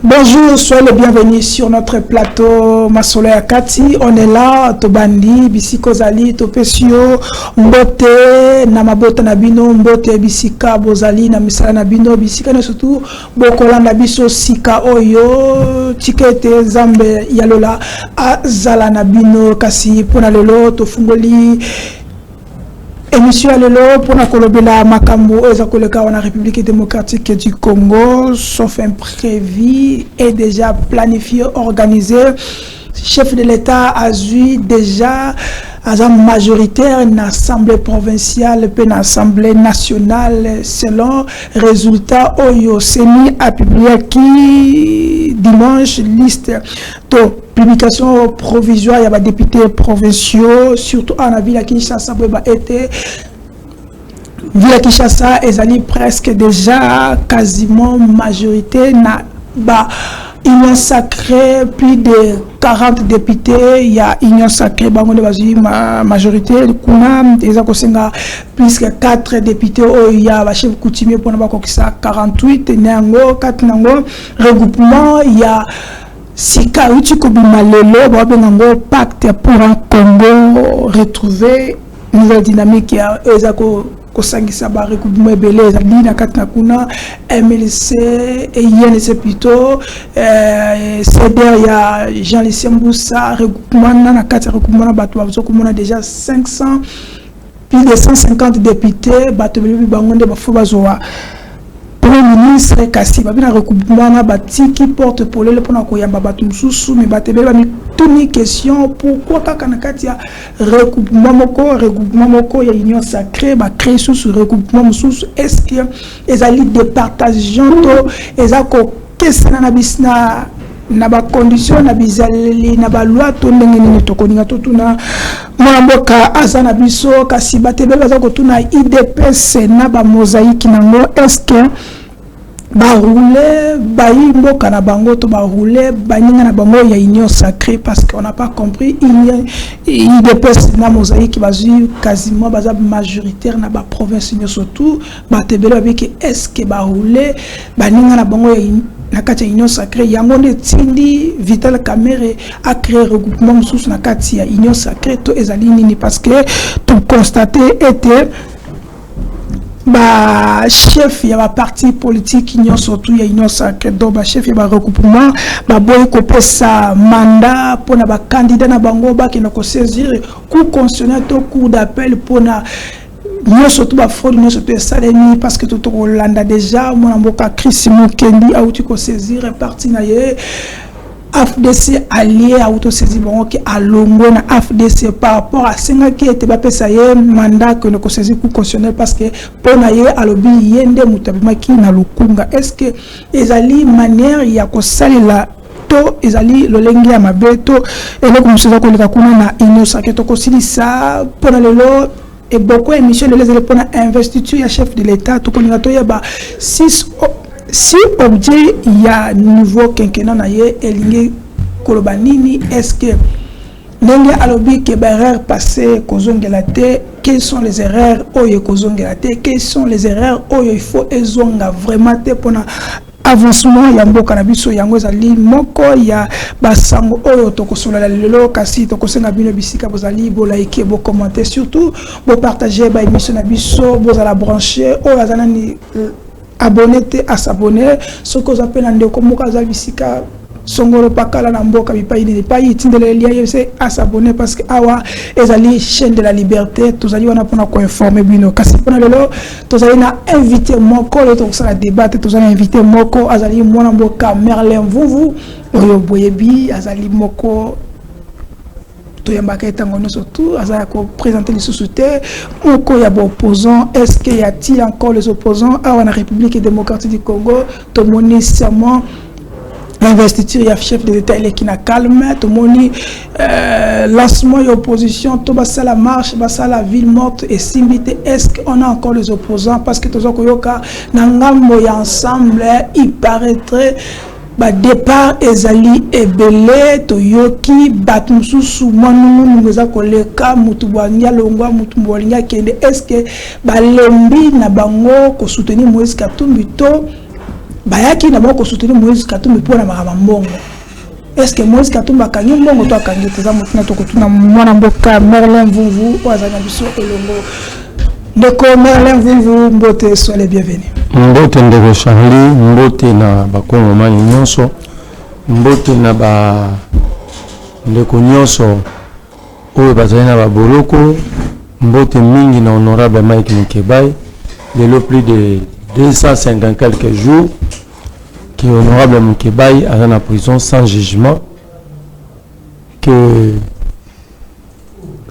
Bonjour, soyez les bienvenus sur notre plateau Masolo Yakati. On est là, Tobandi, Bisiko Zali, Topesio, Mbote, Namabota Nabino, Mbote, Bisika, Bozali, Namisala Nabino, Bisika, et surtout, Bokola Nabiso, Sika Oyo, Tikete, Zambe, Yalola, Azala Nabino, Kasi, Ponalelo, Tofungoli. Émission Alelo pour la Kolobela Makambo Ezakoleka en République démocratique du Congo, sauf imprévu et déjà planifié, organisé. Chef de l'État a eu déjà à majoritaire une assemblée provinciale puis une assemblée nationale selon résultat Oyo Seni a publié qui dimanche liste de publication provisoire. Il y a des députés provinciaux surtout en la ville à Kinshasa été ville Kinshasa et presque déjà quasiment majorité na ba Union sacrée, plus de 40 députés, il y a Union sacrée, majorité, plus que 4 députés, il y a un chef coutumier pour 48, Nango, 4 Nango, regroupement, il y a Sika Uchikobima Lelo, pacte pour un Congo retrouvé, nouvelle dynamique, il y a Kosangisa Barikubumwe Bele, Zalina Katnakuna, MLC, et INC plutôt, CDR, il y a Jean-Lycée Mboussa, regroupement, na 4 regroupements, on a déjà 500, plus de 150 députés, Batobeli Bangonde, Bafobazoa. Premier ministre Kassi, babina recoupement na bati qui porte pour le pona koyamba batumsusu mais batebe ba mituni question pourquoi kakanakati ya recoupement moko ya union sacrée ba créer sous recoupement mususu est-ce que ezali départageant to ezako kesana na bisna na ba condition na bizali na ba loi to ndenge nini to koninga to tuna mboka azana biso kasi batebe bazako tuna IDPS na ba mosaïque nango est-ce que ba rouler ba mboka na bango to ba rouler ba ninga na bango ya union sacrée parce qu'on n'a pas compris IDPS na mosaïque bazu quasiment baza majoritaire na ba province surtout batebe avec est-ce que ba rouler ba ninga na bango ya na kati ya union sacrée yango nde tindi Vital Kamerhe a créé regroupement sous na kati ya union sacrée to ezali nini parce que tout constaté était ba chef ya ba parti politique union surtout ya union sacrée donc ba chef ya ba regroupement ba boy ko pesa mandat pour na ba candidat na bango ba ki na ko saisir cour constitutionnel to cour d'appel pour na nous surtout ba fraude nous surtout salemi parce que tout Rolanda déjà mon amboka Chris Mukendi a outi ko saisir parti na ye AFDC allié a auto saisir bon qui a longo na AFDC par rapport à 5 qui était ba pesa ye mandat que nous ko saisir cour constitutionnel parce que pour na ye alobi yende mutabima ki na lukunga est-ce que ezali manière ya ko salela to ezali lolengi ya mabeto et le comme ça ko le kuna na inosa to ko silisa pour lelo et beaucoup émission de les pour investiture chef de l'État tout connaît to yaba si objet il y a nouveau quinquennat na ye elingi kolobanini est-ce que ndenge alobi ke erreur passé kozongela te quelles sont les erreurs oyo kozongela te quelles sont les erreurs oyo il faut ezonga vraiment te pona avancement ya mboka na biso yango ezali moko ya basango oyo tokosola lelo kasi tokosenga bino bisika bozali bo like bo commenter surtout bo partager ba émission na biso bozala brancher oyo azana ni abonné te à s'abonner ce que j'appelle ande ko moka za bisika songolo pakala na mboka bipai ni pai tindele lia yese à s'abonner parce que awa ezali chaîne de la liberté tozali wana pona ko informer bino kasi pona lelo tozali na invité moko le to sala débattre tozali invité moko azali mwana mboka Merlin Vuvu oyo boyebi azali moko toyambaka etango surtout azali ko présenter les sociétés moko ya opposants est-ce qu'il y a-t-il encore les opposants à la République démocratique du Congo to moni serment l'investiture ya chef de l'État qui na calme tout moni lancement et opposition to basa la marche basa la ville morte et simbité est-ce qu'on a encore les opposants parce que tozo koyoka na ngambo ya ensemble il paraîtrait ba départ ezali ebele toyoki batumususu manu ngoza koleka mutu bwanya longwa mutu bwanya kende est-ce que balembi na bango ko soutenir Moïse Katumbi to bayaki na bako soutenir Moïse Katumbi pour na mbongo. Est-ce que Moïse Katumbi akangi mbongo to akangi teza motuna to kotuna mwana mboka Merlin Vunvu wazana biso elongo. Ndeko Merlin Vunvu mbote sois les bienvenus. Mbote ndeko Charlie, mbote na bakongo mani nyonso, mbote na ba ndeko nyonso oyo bazali na baboloko, mbote mingi na honorable Mike Mukebai, lelo plus de 250 quelques jours que honorable Mukebai est en prison sans jugement, que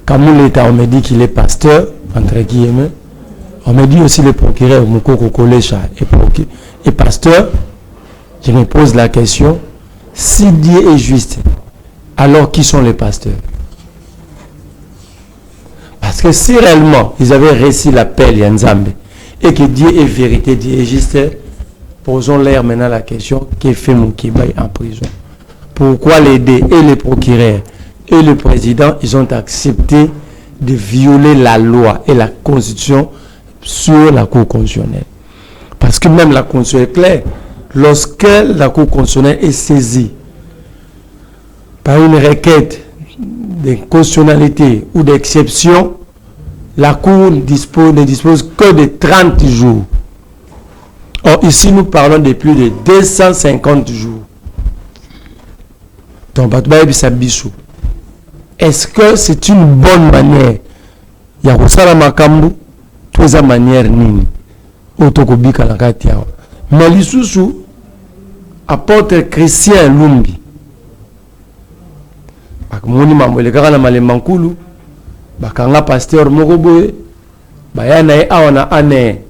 Kamou l'État on me dit qu'il est pasteur entre guillemets, on me dit aussi le procureur Mukoko Kolecha est pasteur. Je me pose la question, si Dieu est juste, alors qui sont les pasteurs? Parce que si réellement ils avaient réussi l'appel Yanzambe et que Dieu est vérité, Dieu est juste, posons-leur maintenant la question, qui fait Mukebai en prison? Pourquoi les deux et les procureurs et le président, ils ont accepté de violer la loi et la constitution sur la Cour constitutionnelle? Parce que même la constitution est claire, lorsque la Cour constitutionnelle est saisie par une requête de constitutionnalité ou d'exception, la Cour ne dispose que de 30 jours. Or, ici, nous parlons de plus de 250 jours. Donc, est-ce que c'est une bonne manière? Il y a la makambu, tous les manières nini. Otokobika la katia. Mais l'issue, apôtre Christian Lumbi. Moni mamwele kaka na malemankulu bakanga pasteur mokoboye bayana e awana ane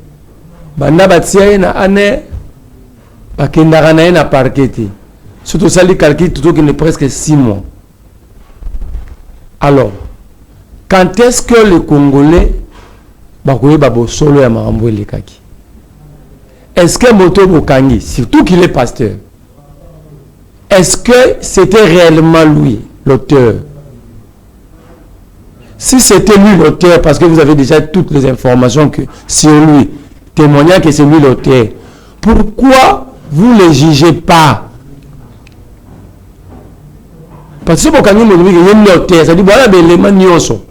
banda batia na ane bakendaka na na parquet surtout ça li calcul tout qui est presque 6 mois. Alors quand est-ce que les Congolais bakoye babo solo ya marambo elekaki? Est-ce que moto bokangi surtout qu'il est pasteur, est-ce que c'était réellement lui l'auteur? Si c'était lui l'auteur, parce que vous avez déjà toutes les informations que sur lui, témoignant que c'est lui l'auteur, pourquoi vous ne le jugez pas? Parce que quand vous dites qu'il y a un auteur, ça dit voilà des éléments nyonso.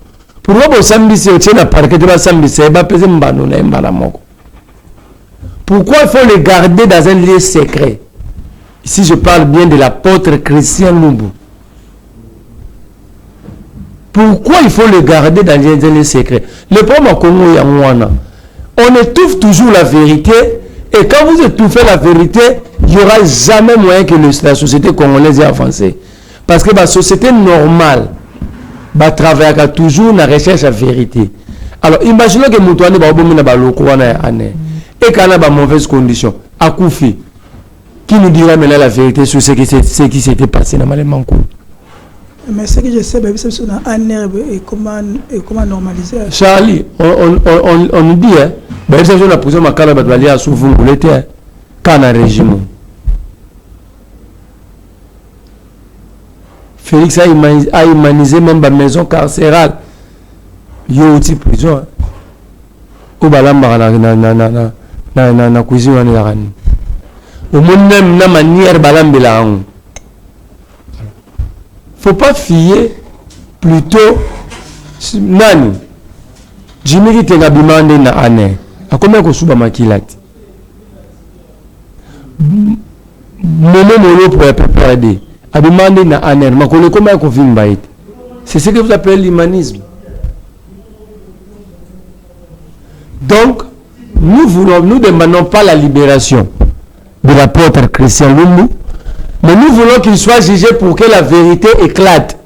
Pourquoi vous sambissez au tien à parquet de la sambissez, bah pesez mbano na mbalamoko? Pourquoi il faut le garder dans un lieu secret? Ici je parle bien de l'apôtre Christian Lumbu. Pourquoi il faut le garder dans les secrets? Le problème au Congo, on étouffe toujours la vérité, et quand vous étouffez la vérité, il n'y aura jamais moyen que la société congolaise ait avancé. Parce que la société normale travaille toujours dans la recherche de la vérité. Alors imaginons que Moutouane va et qu'il y a de mauvaises conditions. À Koufi, qui nous dira maintenant la vérité sur ce qui s'était passé dans Malémankou? Mais ce que je sais, c'est qu'on a un herbe et comment normaliser. Charlie, on nous dit, c'est la prison à Kalabadwalia à Souvou, l'été, quand un régime. Félix a humanisé même la maison carcérale. Il y a aussi prison. Au balamba na cuisine on est là. Au monde même na manière balambela. Faut pas fier plutôt nani Jimmy qui t'a demandé na année à combien qu'on souba makilati mono pour PPRD a demandé na année mais combien qu'on vient baït. C'est ce que vous appelez l'humanisme. Donc nous demandons pas la libération de l'apôtre Christian Lumbu, mais nous voulons qu'il soit jugé pour que la vérité éclate.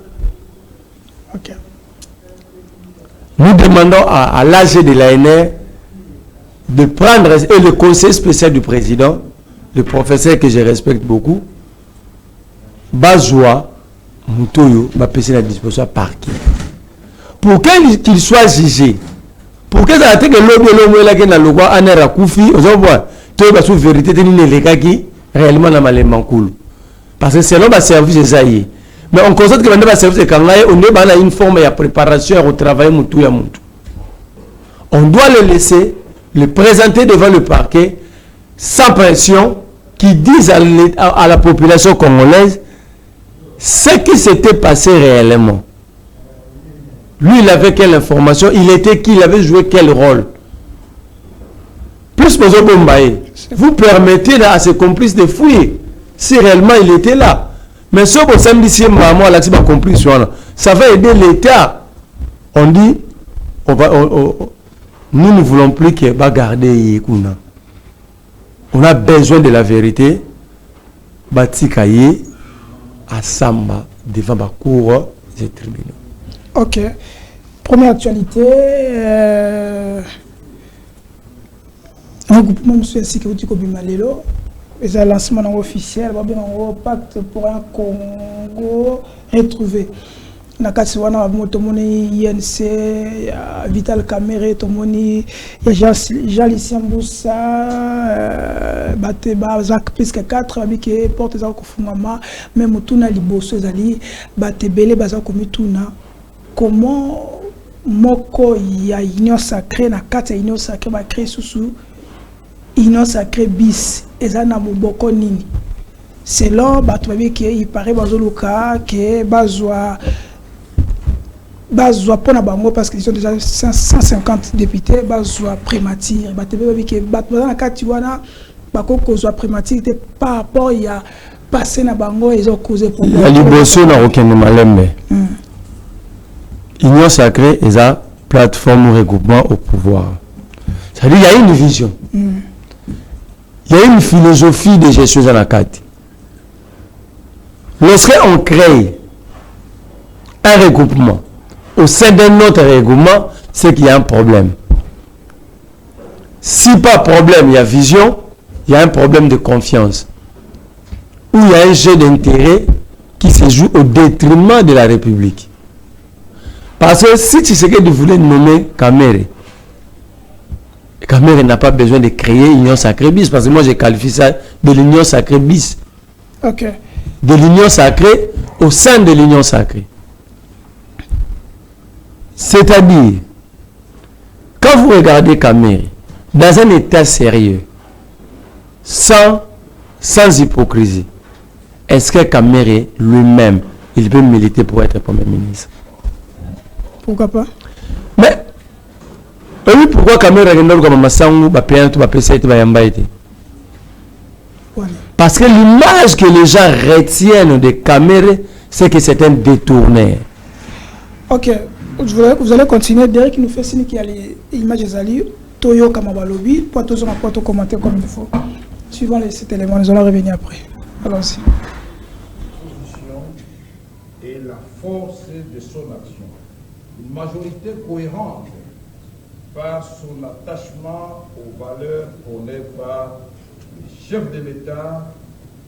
Okay. Nous demandons à l'AG de l'ANR de prendre, et le conseil spécial du président, le professeur que je respecte beaucoup, Bazoua Moutoyo, va passer la disposition parquet. Pour qu'il soit jugé, pour que ça ait été l'homme là qui n'a le droit à un rakoufi, on voit, tout est sous vérité, les cas qui réellement n'a pas cool. Parce que c'est l'homme à service de Zaïe. Mais on constate que le service de Kangaï, on est dans une forme de préparation au travail. On doit le laisser, le présenter devant le parquet, sans pression, qui disent à la population congolaise ce qui s'était passé réellement. Lui, il avait quelle information, il était qui, il avait joué quel rôle. Plus besoin de Bombaye, vous permettez à ces complices de fuir si réellement il était là. Mais ce que samedi, si maman a l'accident complice, ça va aider l'État. On dit, nous ne voulons plus qu'il va garder Yekuna. On a besoin de la vérité. Batikaye à Samba devant la cour des tribunaux. Ok. Première actualité. Un groupement de sécurité Kobimalelo. Et un lancement officiel. Un pacte pour un Congo retrouvé. Nakasiwana Motomoni INC, Vital Kamere, Tomoni, Jean-Lucien Mboussa, Bateba, Zach Pisque 4, Abike, Porte Zako Fungama, même Tuna Liboso Zali, Batebele, Bazako Mituna. Comment Moko ya Union Sacrée, Nakata Union Sacrée, va créer sous Union Sacrée bis, Ezana Moboko Nini. Selon Batobabi qui il paraît Bazoluka, que Bazwa. Bazwa pona bango parce qu'ils ont déjà 150 députés, Bazwa prémature. Batebe que Batwa na katiwana bakoko zwa prémature par rapport il y a passé na bango ils ont causé problème. La liboso na aucun malembe. Union Sacrée est la plateforme de regroupement au pouvoir. C'est-à-dire il y a une vision. Il y a une philosophie de gestion dans la carte. Lorsqu'on crée un regroupement au sein d'un autre regroupement, c'est qu'il y a un problème. Si pas problème, il y a vision, il y a un problème de confiance. Ou il y a un jeu d'intérêt qui se joue au détriment de la République. Parce que si tu sais que tu voulais nommer Kamere, Kamere n'a pas besoin de créer l'Union Sacrée bis, parce que moi j'ai qualifié ça de l'Union Sacrée bis. Ok. De l'Union Sacrée au sein de l'Union Sacrée. C'est-à-dire, quand vous regardez Kamere, dans un état sérieux, sans hypocrisie, est-ce que Kamere lui-même, il peut militer pour être Premier ministre? Pourquoi pas? Mais, oui, pourquoi Kamere a comme parce que l'image que les gens retiennent de Kamere, c'est que c'est un détourné. Ok. Vous allez continuer. Derek nous fait signe qu'il y a les images des alliés. Toyo Kamabalobi. Pour tous on peut commenter comme il faut. Suivant cet élément, nous allons revenir après. Allons-y. Et la force de son action. Une majorité cohérente par son attachement aux valeurs prônées par le chef de l'État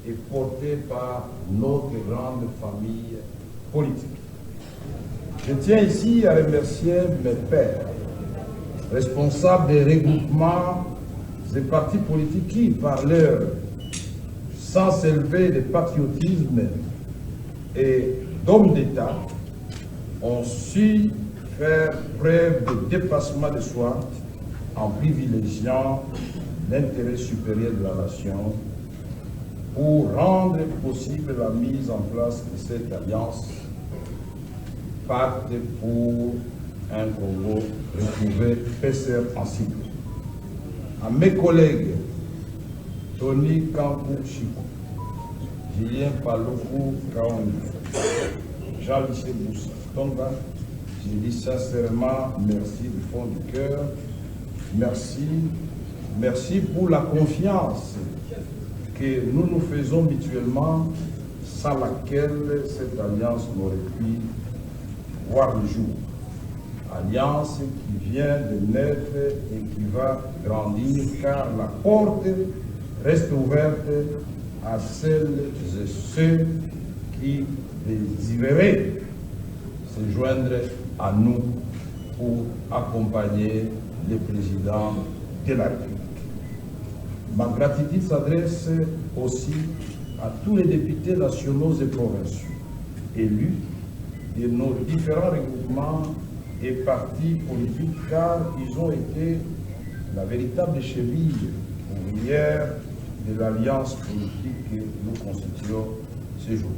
et portées par notre grande famille politique. Je tiens ici à remercier mes pairs, responsables des regroupements des partis politiques qui, par leur sens élevé de patriotisme et d'hommes d'État, ont su faire preuve de dépassement de soi en privilégiant l'intérêt supérieur de la nation pour rendre possible la mise en place de cette alliance. Pacte pour un Congo retrouvé paisseur en cycle. À mes collègues, Tony Kankou Chiko, Julien Paloukou Kaouni, Jean-Lucien Boussa Tonga, je dis sincèrement merci du fond du cœur. Merci pour la confiance que nous nous faisons mutuellement, sans laquelle cette alliance n'aurait pu voir le jour. Alliance qui vient de naître et qui va grandir car la porte reste ouverte à celles et ceux qui désireraient se joindre à nous pour accompagner le président de la République. Ma gratitude s'adresse aussi à tous les députés nationaux et provinciaux élus de nos différents regroupements et partis politiques, car ils ont été la véritable cheville ouvrière de l'alliance politique que nous constituons ce jour.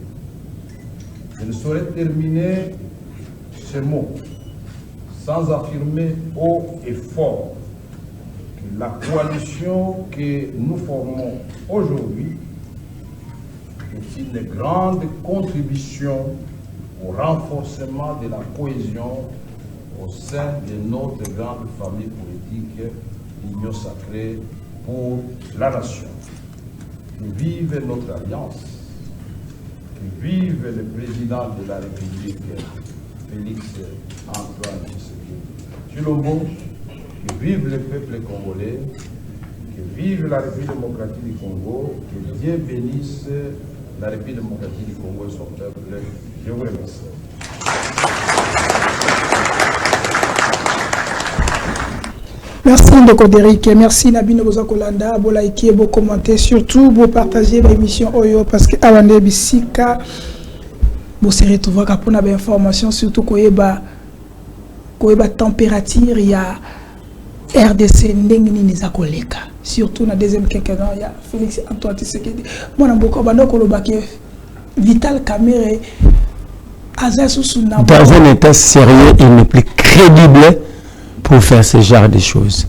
Je ne saurais terminer ce mot sans affirmer haut et fort que la coalition que nous formons aujourd'hui est une grande contribution au renforcement de la cohésion au sein de notre grande famille politique, l'Union sacrée pour la nation. Que vive notre alliance, que vive le président de la République, Félix Antoine Tshisekedi Tshilombo, que vive le peuple congolais, que vive la République démocratique du Congo, que Dieu bénisse la République démocratique du Congo et son peuple. Je vous remercie. Merci Ndoko Derrick, merci Nabino Bozakolanda, vous likez, vous commentez, surtout vous partagez l'émission Oyo parce que avant de bisika, vous se retrouvez pour des informations, surtout quand il y a température, il y a RDC Ndengini Zakoleka, surtout dans la deuxième quinquennat, il y a Félix Antoine Tshisekedi. Moi, Vital Kamerhe, dans un état sérieux, il n'est plus crédible pour faire ce genre de choses.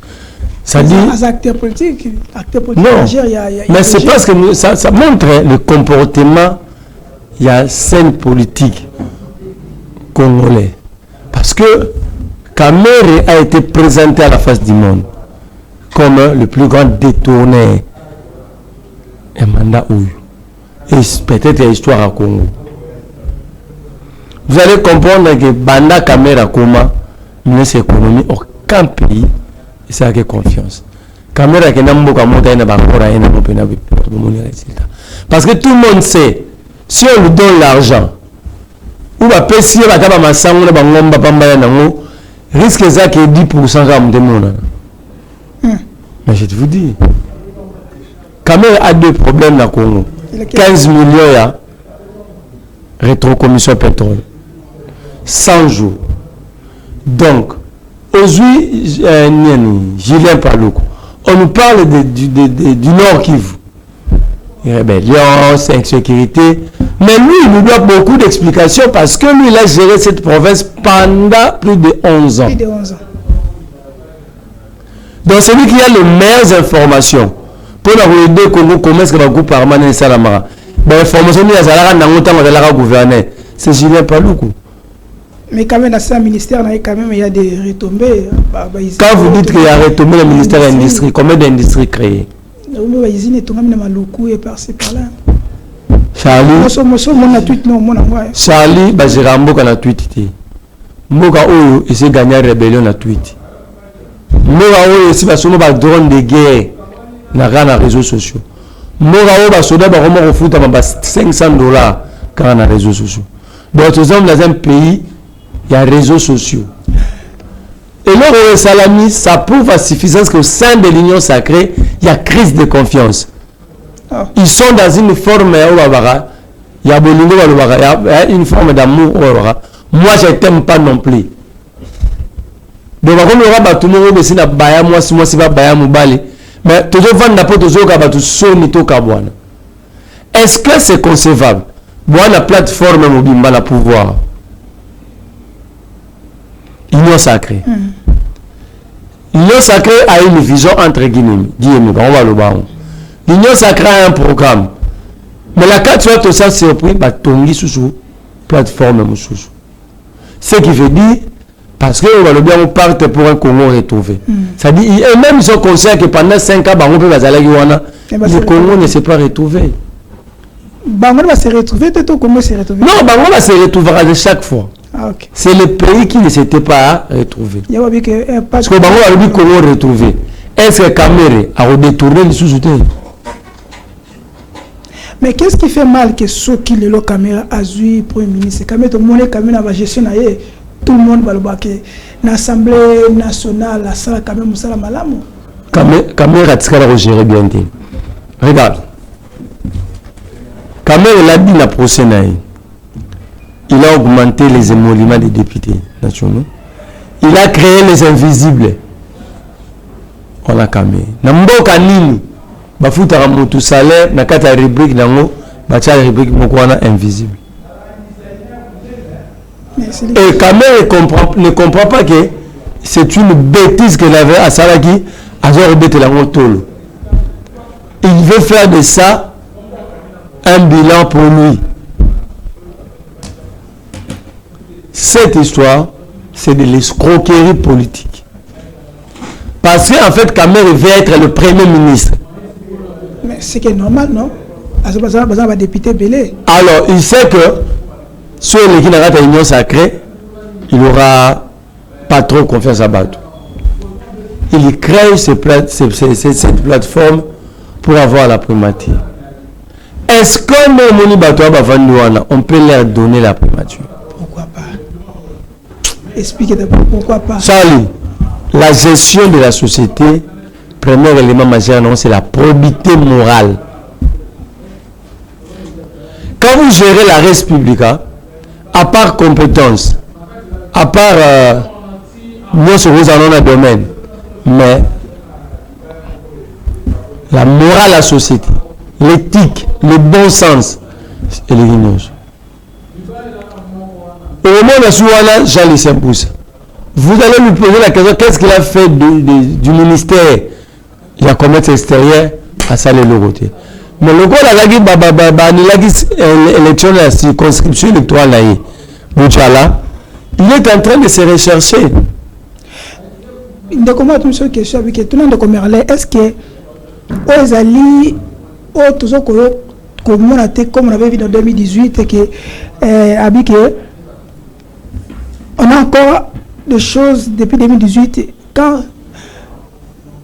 Ça dit... acteurs politiques, non, mais c'est parce que ça montre le comportement, il y a scène politique congolais. Parce que Kamerhe a été présenté à la face du monde comme le plus grand détourneur et mandat où et peut-être l'histoire à Congo. Vous allez comprendre que Banda Kamerhe comment ministre économie aucun pays ça a confiance. Kamerhe qui n'a pas monté parce que tout le monde sait si on lui donne l'argent ou va payer la table masango na bangomba pamba nango risque ça que 10% comme de monde. Mais je te vous dis Kamerhe a deux problèmes dans Congo. 15 millions ya rétrocommission pétrole 100 jours. Donc, aujourd'hui, Julien Paluku, on nous parle du Nord Kivu. Rébellion, insécurité. Mais lui, il nous doit beaucoup d'explications parce que lui, il a géré cette province pendant plus de 11 ans. Donc, celui qui a les meilleures informations pour nous aider comment est-ce que le groupe Armane Salamara. L'information, il a gouverné. C'est Julien Paluku. Mais quand même, dans ce ministère, il y a des retombées. Quand vous dites qu'il y a retombé le ministère de l'Industrie, combien d'industries créées? Charlie Bajirambo quand a tweeté. Moga Oyo, il s'est gagné la rébellion na tweet. Moga Oyo, il s'est gagné drone de guerre dans les réseaux sociaux. Moga Oyo, il s'est gagné $500 dans les réseaux sociaux. Donc, dans un pays, il y a les réseaux sociaux. Et là, Salami, ça prouve à suffisance qu'au sein de l'Union sacrée, il y a crise de confiance. Ils sont dans une forme, il y a une forme d'amour. Moi, je ne t'aime pas non plus. Donc, comme le rabat, tout le monde est là, moi, c'est pas Baya Moubali. Mais toujours vendre pour toujours Kabatou Sonito Kabouana. Est-ce que c'est concevable? Moi, la plateforme mobile, la pouvoir. L'Union sacrée. L'Union sacrée a une vision entre guillemets. L'Union sacrée a un programme. Mais la carte soit tout ça surpris par Tongi sous plateforme sous. Ce qui veut dire parce que on part pour un Congo retrouvé. Ça dit et même ils sont conscients que pendant 5 ans le Congo ne s'est pas retrouvé. Bango va se retrouver, tout comment se retrouver? Non, Bango va se retrouver à chaque fois. Ah, okay. C'est le pays qui ne s'était pas retrouvé. Parce que Bango a dit comment retrouver. Est-ce que Kamerhe a redétourné les sous-soutenus? Mais qu'est-ce qui fait mal que ceux qui le Kamerhe a joué Premier ministre? Kamerhe, tout le monde a gestion, tout le monde va le baquer. L'Assemblée nationale, la salle Kamerhe, Moussala Malamu. Kamerhe a géré bien. Regarde. Kamerhe l'a dit la prochaine année. Il a augmenté les émoluments des députés nationaux. Il a créé les invisibles. On a Kamerhe. Namboka nini bafutaka motu salaire na kati ya rubrique nango batia rubrique moko wana invisible. Et Kamer ne comprend pas que c'est une bêtise qu'il avait à Salaki à Tolo. Il veut faire de ça un bilan pour lui. Cette histoire, c'est de l'escroquerie politique. Parce qu'en fait, Kamer veut être le premier ministre. Mais c'est normal, non? Député Belé. Alors, il sait que sur les Union sacrée, il n'aura pas trop confiance à Bato. Il crée cette plateforme pour avoir la primature. Est-ce qu'on peut leur donner la primature? Pourquoi pas? Expliquez d'abord pourquoi pas. Charlie, la gestion de la société, premier élément majeur, c'est la probité morale. Quand vous gérez la res publica, à part compétence, à part nous sommes dans un domaine, mais la morale à la société, l'éthique, le bon sens, et les ignorances. Au moment où on a Jean Pousse, vous allez lui poser la question, qu'est-ce qu'il a fait du ministère? Il a commerce extérieur à Salé Loroté. Mais le gars il a l'élection de la circonscription électorale il est en train de se rechercher. Est-ce que comme on avait vu en 2018 que on a encore des choses depuis 2018 quand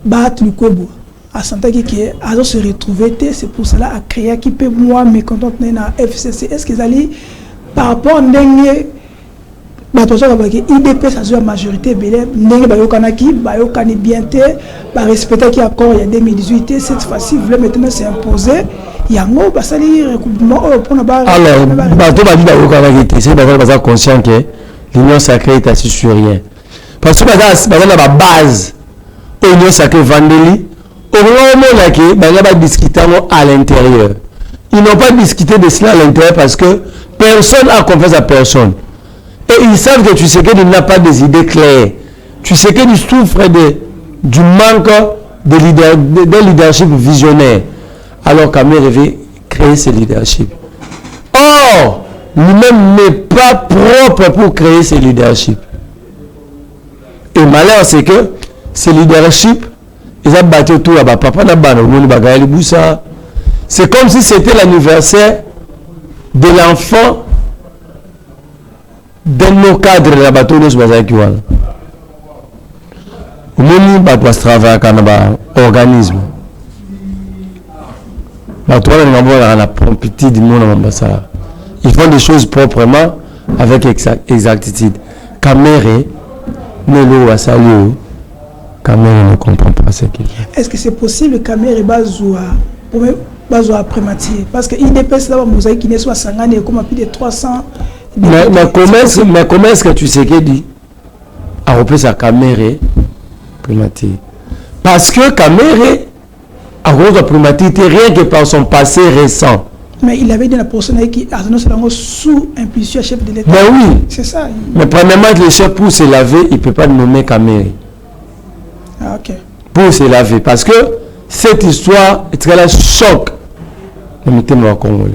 Bat Lukobo à Santaki qui a se retrouvé, c'est pour cela à créer qui peut moi me contenter dans FCC. Est-ce qu'ils allaient par rapport à l'année IDP ça soit majorité belé n'engue bayokanaki bayokani bienté ba respecter qui accord il y a 2018 cette fois-ci voulait maintenant s'imposer yango basali recoupement pour na ba. Alors bato ba dit bayokanaki c'est pas conscient que l'union sacrée est assise sur rien parce que la base l'union sacrée Vandeli au moment où ils va discuter à l'intérieur. Ils n'ont pas discuté de cela à l'intérieur parce que personne n'a confiance à personne. Et ils savent que tu sais qu'il n'a pas des idées claires. Tu sais qu'il souffre du manque de leadership visionnaire. Alors Kamer veut créer ce leadership. Or, lui-même n'est pas propre pour créer ce leadership. Et le malheur, c'est que ce leadership, ils ont battu tout là-bas. Papa n'a pas c'est comme si c'était l'anniversaire de l'enfant d'un de nos cadres de la bateau de ce bazar. Au moment où on travaille avec un organisme, ils font des choses proprement avec exactitude. Kamere ne comprend pas ce qu'il fait. Est-ce que c'est possible que Kamere Bazoua prématuré? Parce que IDP, c'est là-bas, mosaïque qui n'est soit 50 et comme plus de 300. Mais comment est-ce que tu sais qu'il dit à repérer sa Kamere prématuré? Parce que Kamere a cause de prématurité rien que par son passé récent. Mais il avait dit la personne qui a annoncé sous impulsion chef de l'État. Mais oui. C'est ça. Mais premièrement, le chef pour se laver, il ne peut pas nommer Kamere. Ah, ok. Pour se laver. Parce que cette histoire est très choc le thème congolais.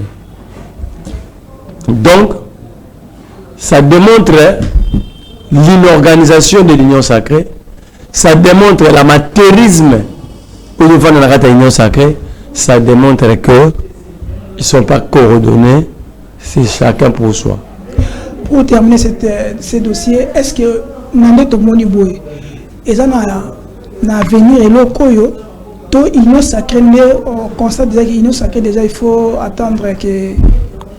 Donc, ça démontre l'inorganisation de l'Union sacrée, ça démontre l'amateurisme au niveau de l'Union sacrée, ça démontre qu'ils ne sont pas coordonnés, c'est chacun pour soi. Pour terminer ce dossier, est-ce que Nande Tomoniboy, ils ont un avenir et l'Okoyo, l'Union sacrée, on constate déjà que l'Union sacrée, déjà il faut attendre que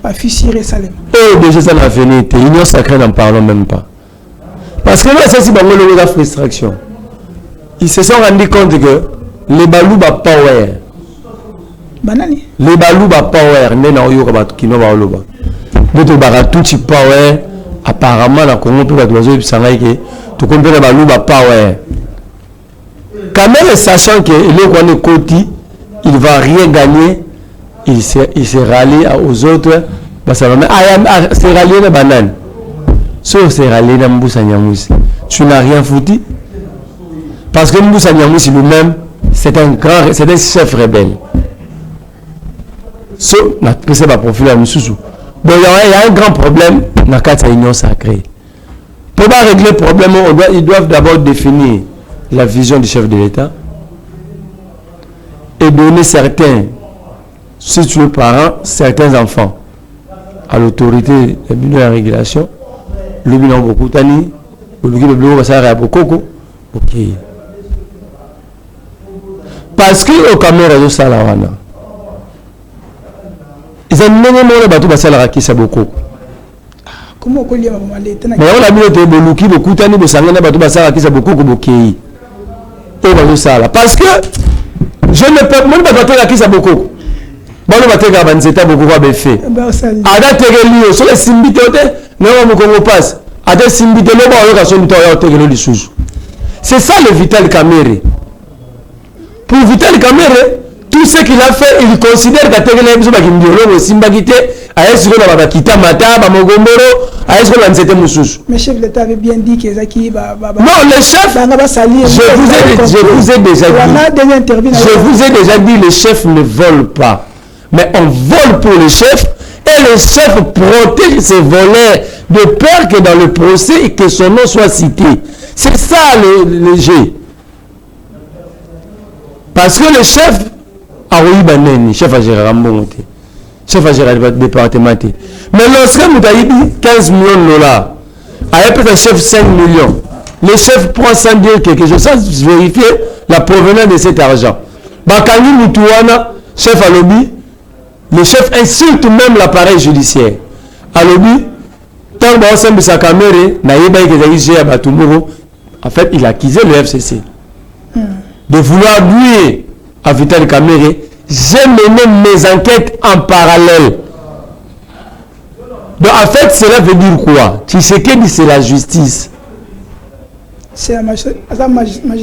la fichier Salem. Oh, déjà ça n'a fini, l'Union sacrée n'en parlons même pas. Parce que là, ça c'est la frustration. Ils se sont rendus compte que les balouba power. Banani. Les balouba power, n'est pas au Yoruba, qui n'ont pas au Yoruba. D'autres baratouchi power, apparemment, la Congo peut être oiseau, tu comprends les balouba power. Quand même, sachant que le Koti, il ne va rien gagner, il se rallie aux autres. C'est rallié à banane. Sauf c'est rallié à Mboussa Nyamousi. Tu n'as rien foutu. Parce que Mboussa Nyamousi lui-même, c'est un chef rebelle. C'est pas profil à Moussou. Donc il y a un grand problème dans la union sacrée. Pour pas régler le problème, ils doivent d'abord définir la vision du chef de l'État et donner certains, si tu es parent, certains enfants à l'autorité de la régulation. Le bilan beaucoup tani, le bureau va s'arrêter à beaucoup. Ok. Parce que au Cameroun, ils sont là. Ils ont même le bateau qui s'est beaucoup. Comment on dit mais on a mis le boluki beaucoup tani de ça, bateau qui s'est beaucoup beaucoup. Parce que je ne peux même pas bateau qui s'est beaucoup. Bon, le bateau qui s'est beaucoup fait. Ada tegeli sur les simbitote, non on me passe. Ada simbitote le ba yo ka tegeli lisusu. C'est ça le Vital Kamerhe. Pour Vital Kamerhe, tout ce qu'il a fait, il considère que tegeli biso ba kimbiolo mo simbagite, ayesu ko na ba kita mata ba mogomboro, ayesu ko na nsete mususu. Mais chef de l'État avait bien dit que Zaki non, le chef, je vous ai déjà dit, les chefs ne volent pas. Mais on vole pour le chef et le chef protège ses voleurs de peur que dans le procès que son nom soit cité. C'est ça le jeu. Parce que le chef a eu chef à gérer chef à gérer le département. Mais lorsque nous avons 15 millions de dollars, avec un chef 5 millions, le chef prend sans dire quelque chose, sans vérifier la provenance de cet argent. Bakani Moutouana, chef à lobby, le chef insulte même l'appareil judiciaire. À lobby, tant que ensemble sa caméra, en fait, il a accusé le FCC de vouloir nuire à Vital Kamerhe. J'ai mené mes enquêtes en parallèle. Donc en fait, cela veut dire quoi? Tu sais que c'est la justice. C'est la magistrat.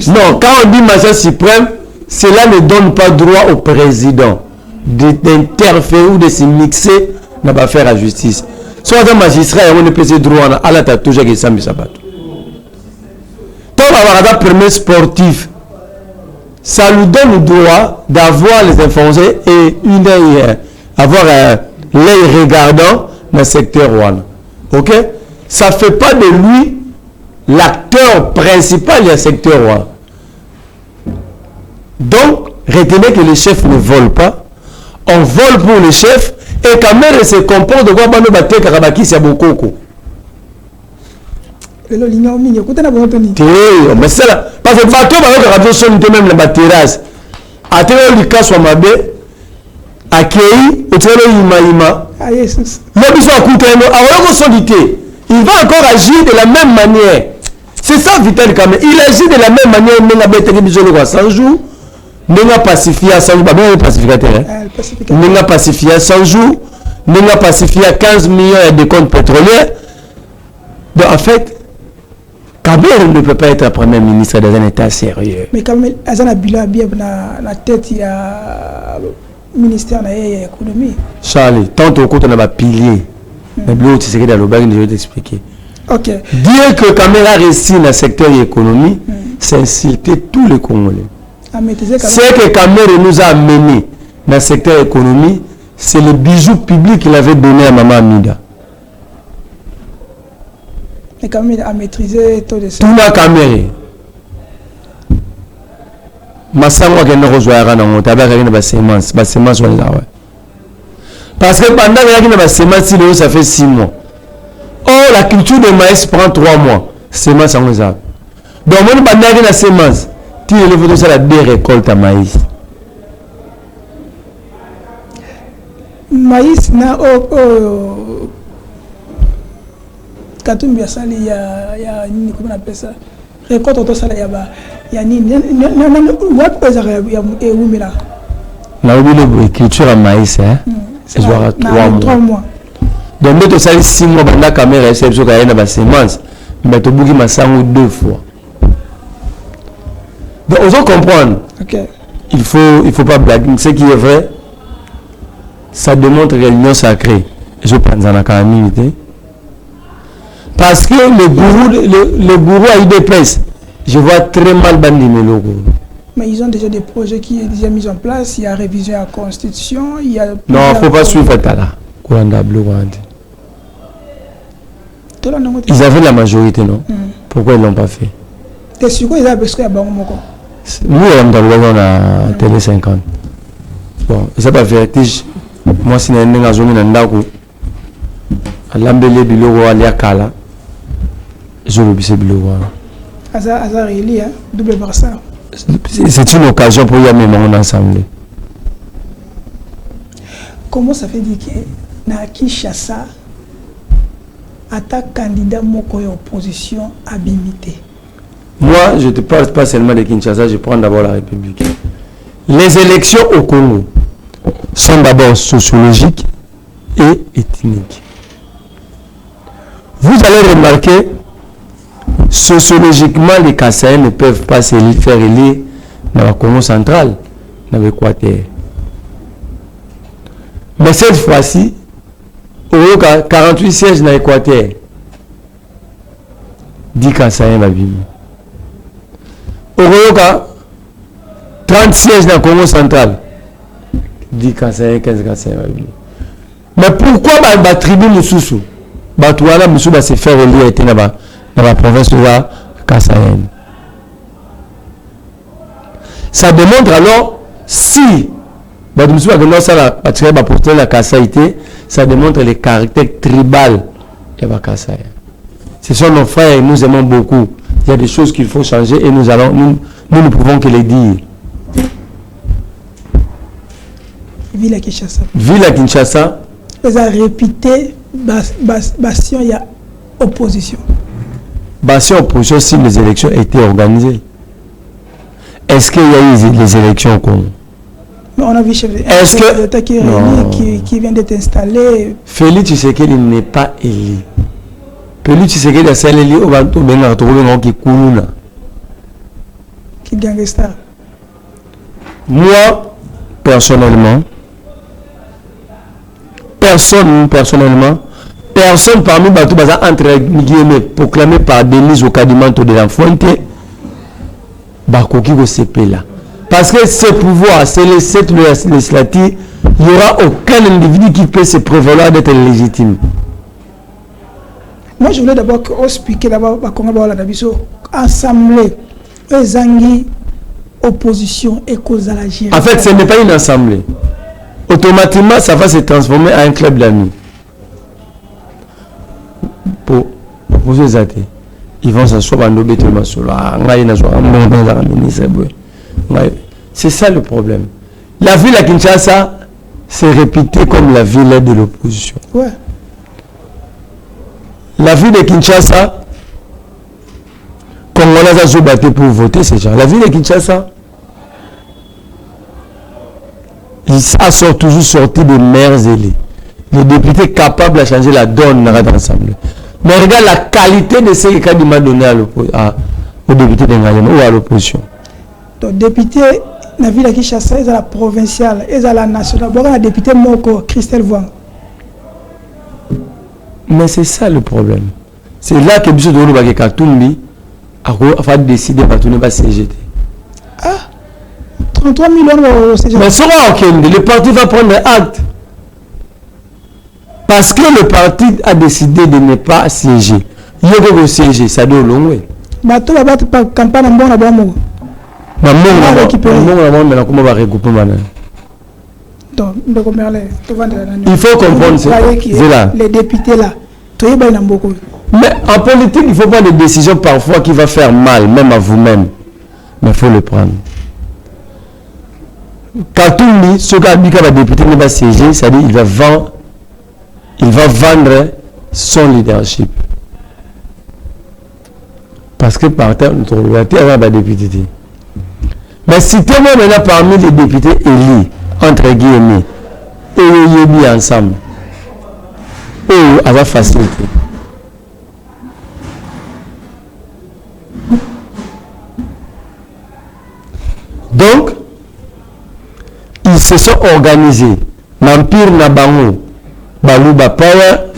Non, quand on dit magistrat suprême, cela ne donne pas droit au président d'interférer ou de se mixer dans l'affaire à la justice. Soit un magistrat, on ne peut pas droit à la tatouage qui s'en sabat. Tant qu'on a un premier sportif, ça lui donne le droit d'avoir les informations et avoir l'œil regardant dans le secteur Rwanda. Ok? Ça ne fait pas de lui l'acteur principal du secteur Rwanda. Donc, retenez que les chefs ne volent pas. On vole pour le chef et quand même se comporte de quoi on va battre Karabaki c'est beaucoup. Mais c'est là parce que bateau va radio son même la terrasse. A travers le cas soit mabé accueilli au travers ima. Ah Jesus. Le biso akuteno awoko solité. Il va encore agir de la même manière. C'est ça Vital Kamerhe. Il agit de la même manière menga beteke biso le 100 jours. Nenga pacifié 100 jours, bien pacificateur. Nenga pacifié 100 jours, nenga pacifié 15 millions de comptes pétroliers. Donc en fait, Kamerhe ne peut pas être premier ministre dans un état sérieux. Mais quand même, Azana Bila bien la tête il y a ministère de l'économie. Charlie, tant au côté on a pilier. Mais bleu tu sais que dans le bac je vais t'expliquer. OK. Dire que Kamerhe a réussi dans le secteur de l'économie, c'est insulter tous les Congolais. Ce que Kamerhe nous a amené dans le secteur économique, c'est le bijou public qu'il avait donné à Maman Amida. Et Kamerhe a maîtrisé tout de ça. Tout le Kamerhe. Massango a gagné Rozoara dans mon tabac, il y a des semences. Parce que pendant qu'il y a des semences, ça fait 6 mois. Oh, la culture de maïs prend 3 mois. Semences en réserve. Donc, on a des semences. Tu le veux ça la deux récoltes à maïs. Maïs na Katumbi ya sali ya nini comment on appelle ça récolte auto sala ya nini what pesa ya umila na ubile culture à maïs hein c'est genre 3 mois. Donc meto sali 6 mois banda caméra essaie de gagner na ba semence mais to buki masango 2 fois. Donc, on doit comprendre. Okay. il faut pas blaguer. Ce qui est vrai, ça démontre l'union sacrée. Je pense en la minute. Parce que le gourou a IDPS, je vois très mal Bandi Meloko. Mais ils ont déjà des projets qui sont déjà mis en place. Il y a révision à la Constitution. Il y a non, il ne faut pas suivre Tala. Ils avaient la majorité, non? Pourquoi ils ne l'ont pas fait? Tu es sûr qu'ils ont besoin de Bangomoko? Nous, on a Télé 50. Bon, c'est pas vérité. Moi, si je suis dans zone Nandako, à l'ambelé Bilogo, à Liakala, je le sais Bilogo. Azar Eli, double barça. C'est une occasion pour y aller ensemble. Comment ça fait dire que na Kinshasa, attaque candidat moko et opposition à bimité? Moi, je ne te parle pas seulement de Kinshasa, je prends d'abord la République. Les élections au Congo sont d'abord sociologiques et ethniques. Vous allez remarquer, sociologiquement, les Kassaïens ne peuvent pas se faire élire dans le Congo central, dans l'Équateur. Mais cette fois-ci, il y a 48 sièges dans l'Équateur. 10 Kassaïens va vivre. Il y a 30 sièges dans le Congo central. 10 Kassaïens, 15 Kassaïens va vivre. Mais pourquoi la tribu Moussoussou Batouana Moussou va se faire élire dans la province de la Kassaïenne? Ça démontre alors si Moussou va venir porter la Kassaïté, ça démontre le caractère tribal de la Kassaïen. Ce sont nos frères et nous aimons beaucoup. Il y a des choses qu'il faut changer et nous ne pouvons que les dire. Ville à Kinshasa. Ville à Kinshasa. Ils ont répété, Bastion, il y a opposition. Bastion, opposition, si les élections étaient organisées. Est-ce qu'il y a eu les élections au Congo? On a vu chef d'État qui vient d'être installé. Félix Tshisekedi n'est pas élu. Félix Tshisekedi a scellé l'élu au Bantou Benga qui Koulouna. Qui gangsta. Moi, personnellement, personne parmi Bantou Baza entre guillemets proclamé par Denise au Kadimento de la Fuente, Bakoki au CP là. Parce que ce pouvoir, c'est les 7 législatives, il n'y aura aucun individu qui peut se prévaloir d'être légitime. Moi, je voulais d'abord expliquer d'abord assemblée, Zangi, opposition et cause à la gire. En fait, ce n'est pas une assemblée. Automatiquement, ça va se transformer en un club d'amis. Pour les athées, ils vont s'asseoir dans le c'est ça le problème. La ville à Kinshasa s'est répétée comme la ville de l'opposition. Ouais. La ville de Kinshasa, comme on a battu pour voter ces gens. La ville de Kinshasa, ils sont toujours sortis de maires élus. Les députés capables de changer la donne dans l'Assemblée. Mais regarde la qualité de ce qu'il m'a donné aux députés de Ngayama ou à l'opposition. Donc, député, la ville de Kinshasa, ils sont la provinciale, ils sont la nationale. Bon, la députée Moko, Christelle Wang. Mais c'est ça le problème. C'est là que M. Doulou Katumbi a décidé de tourner par CGT. Ah, 33 millions de CGT. Mais le parti va prendre acte. Parce que le parti a décidé de ne pas siéger. Il y a que siéger, ça doit long. Mais tout va battre par campagne en bon à bon. Il faut comprendre ça. Les députés là, mais en politique, il ne faut pas des décisions parfois qui vont faire mal, même à vous-même. Mais il faut le prendre. Katumbi, ce qu'a dit que le député ne va siéger, c'est-à-dire il va vendre son leadership. Parce que par terre, notre liberté avant la député. Mais si tout le monde est là parmi les députés élus, entre guillemets, et ils mis ensemble, eux, à la facilité. Donc, se sont organisés. L'Empire Nabango, Balouba Power,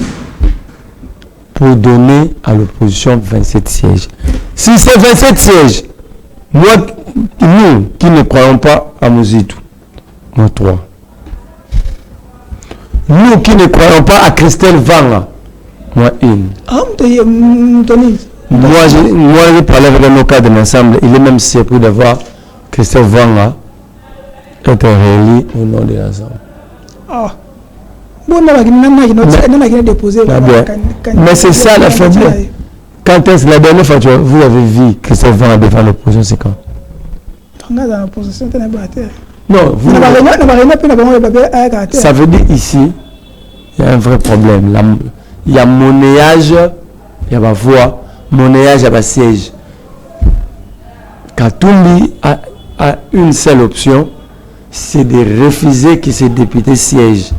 pour donner à l'opposition 27 sièges. Si c'est 27 sièges, moi, nous qui ne croyons pas à Mouzitou, moi 3. Nous qui ne croyons pas à Christelle Vanga, moi 1. Moi, j'ai parlé avec un cadre de l'ensemble. Il est même surpris de voir Christelle Vanga être réélu au nom de l'ensemble. Ah. Bon, mais c'est ça la faiblesse. Quand est-ce la dernière fois que vous avez vu Christelle Vanga devant l'opposition, c'est quand? Non, vous... Ça veut dire ici, il y a un vrai problème. Il y a monnayage, il y a ma voix, monnayage, il y a ma siège. Katumbi a une seule option, c'est de refuser que ces députés siègent.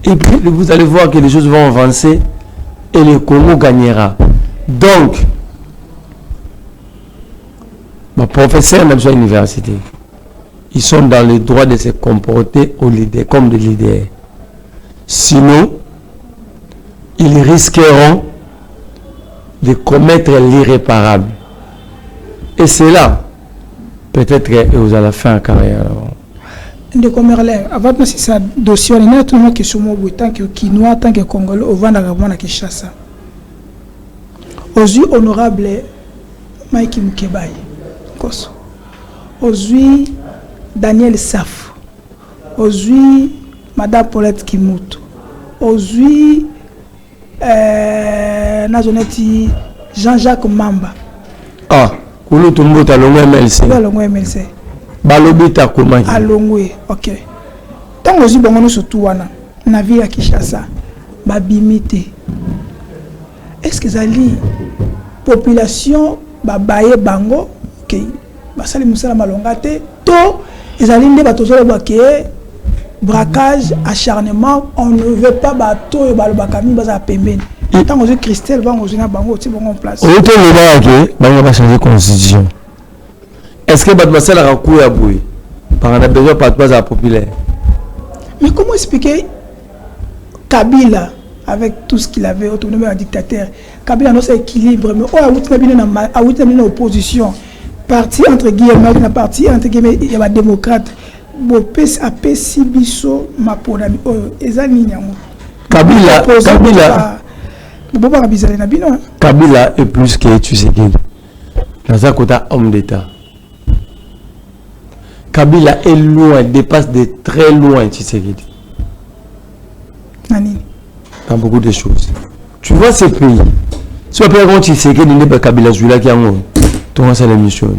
Et puis vous allez voir que les choses vont avancer et le Congo gagnera. Donc, mon professeur dans l'université, ils sont dans le droit de se comporter aux leaders, comme des leaders. Sinon, ils risqueront de commettre l'irréparable. Et c'est là, peut-être que vous allez faire une carrière. De Merlin, avant de passer ça dossier, il y a tout le monde qui est sur mon bout, tant que Kinois, tant que Congolais, au Vandagabon à Kinshasa. Aux yeux honorables, Mike Mkebaye, aux yeux Daniel Saf, aux yeux Madame Paulette Kimutu, aux yeux Jean-Jacques Mamba. Ah, Koulou Tumbo Talongo MLC. Talongo MLC. Balobita Komaki. Alongwe, ok. Tant que nous sommes surtout na vie à Kinshasa, babimité. Est-ce que la population babaye bango, ok, basali musala malongate, to ezali nde batozolo baké braquage, acharnement, on ne veut pas bateau et balobakami baza pembeni. Tant que Christelle bango zina bango ti bango en place. Au temps le baké, bango va changer constitution. Est-ce que Batmasel a recours à Bouy? Par un besoin de la populaire. Mais comment expliquer Kabila avec tout ce qu'il avait autonomie à dictateur? Kabila n'a pas équilibre, mais oh, à une opposition. Parti entre guillemets, la partie entre guillemets, il y a des démocrates. Kabila est plus que Tshisekedi. Dans un côté homme d'État. Kabila est loin, dépasse de très loin Tshisekedi. Dans beaucoup de choses. Tu vois ces pays. Si on peut dire Tshisekedi n'est pas Kabila Zula qui a un ton c'est l'émission.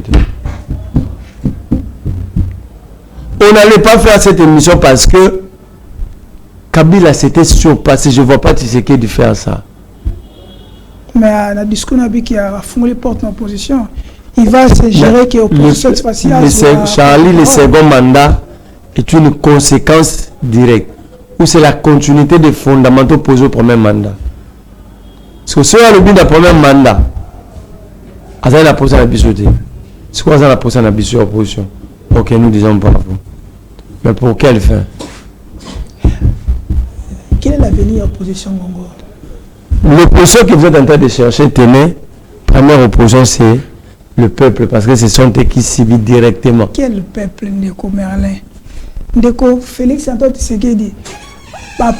On n'allait pas faire cette émission parce que Kabila s'était surpassé. Je ne vois pas Tshisekedi faire ça. Mais la discours qui a fondé les portes en opposition. Il va se gérer que l'opposition spatiale. Charlie, le second mandat est une conséquence directe. Ou c'est la continuité des fondamentaux posés au premier mandat. Parce que si on a le but du premier mandat, ça la posé la bisoté. C'est quoi ça la posé la bisoté opposition? Ok, nous disons bravo. Mais pour quelle fin? Quel est l'avenir de l'opposition Congo? L'opposition que vous êtes en train de chercher, tenez, première opposition c'est le peuple, parce que ce sont eux qui subissent directement. Quel peuple, Ndeko Merlin? Ndeko Félix Antoine Tshisekedi va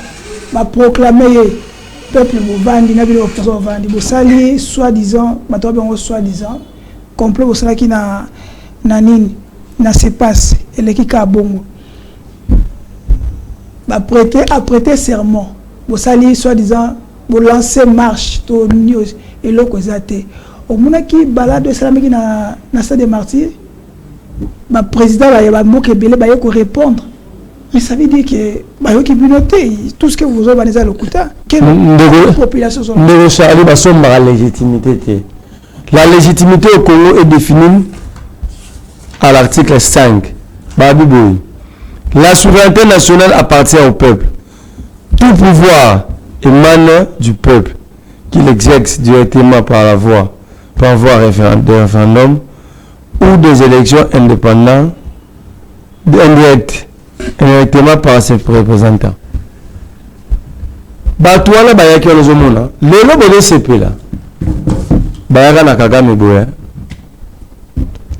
proclamer le peuple Bovandi, n'a pas l'opposition Bovandi. Bosali, soi-disant, soi-disant, complet Bosala qui n'a nini, n'a se passe, et l'équipe a bongo. Va prêter serment. Bosali, soi-disant, vous lancer marche, to news, et l'autre côté. Au moment qui balade Salamé na stade des martyrs, le président va répondre. Mais ça veut dire que tout ce que vous organisez à l'Okuta, quelle population sont la légitimité. La légitimité au Congo est définie à l'article 5. La souveraineté nationale appartient au peuple. Tout pouvoir émane du peuple, qu'il exerce directement par voie de référendum ou des élections indépendantes, indirectes Directement par ses représentants. Batouana bayaki on zomona. Lelo bele CP là. Bayaka na Kagame boya.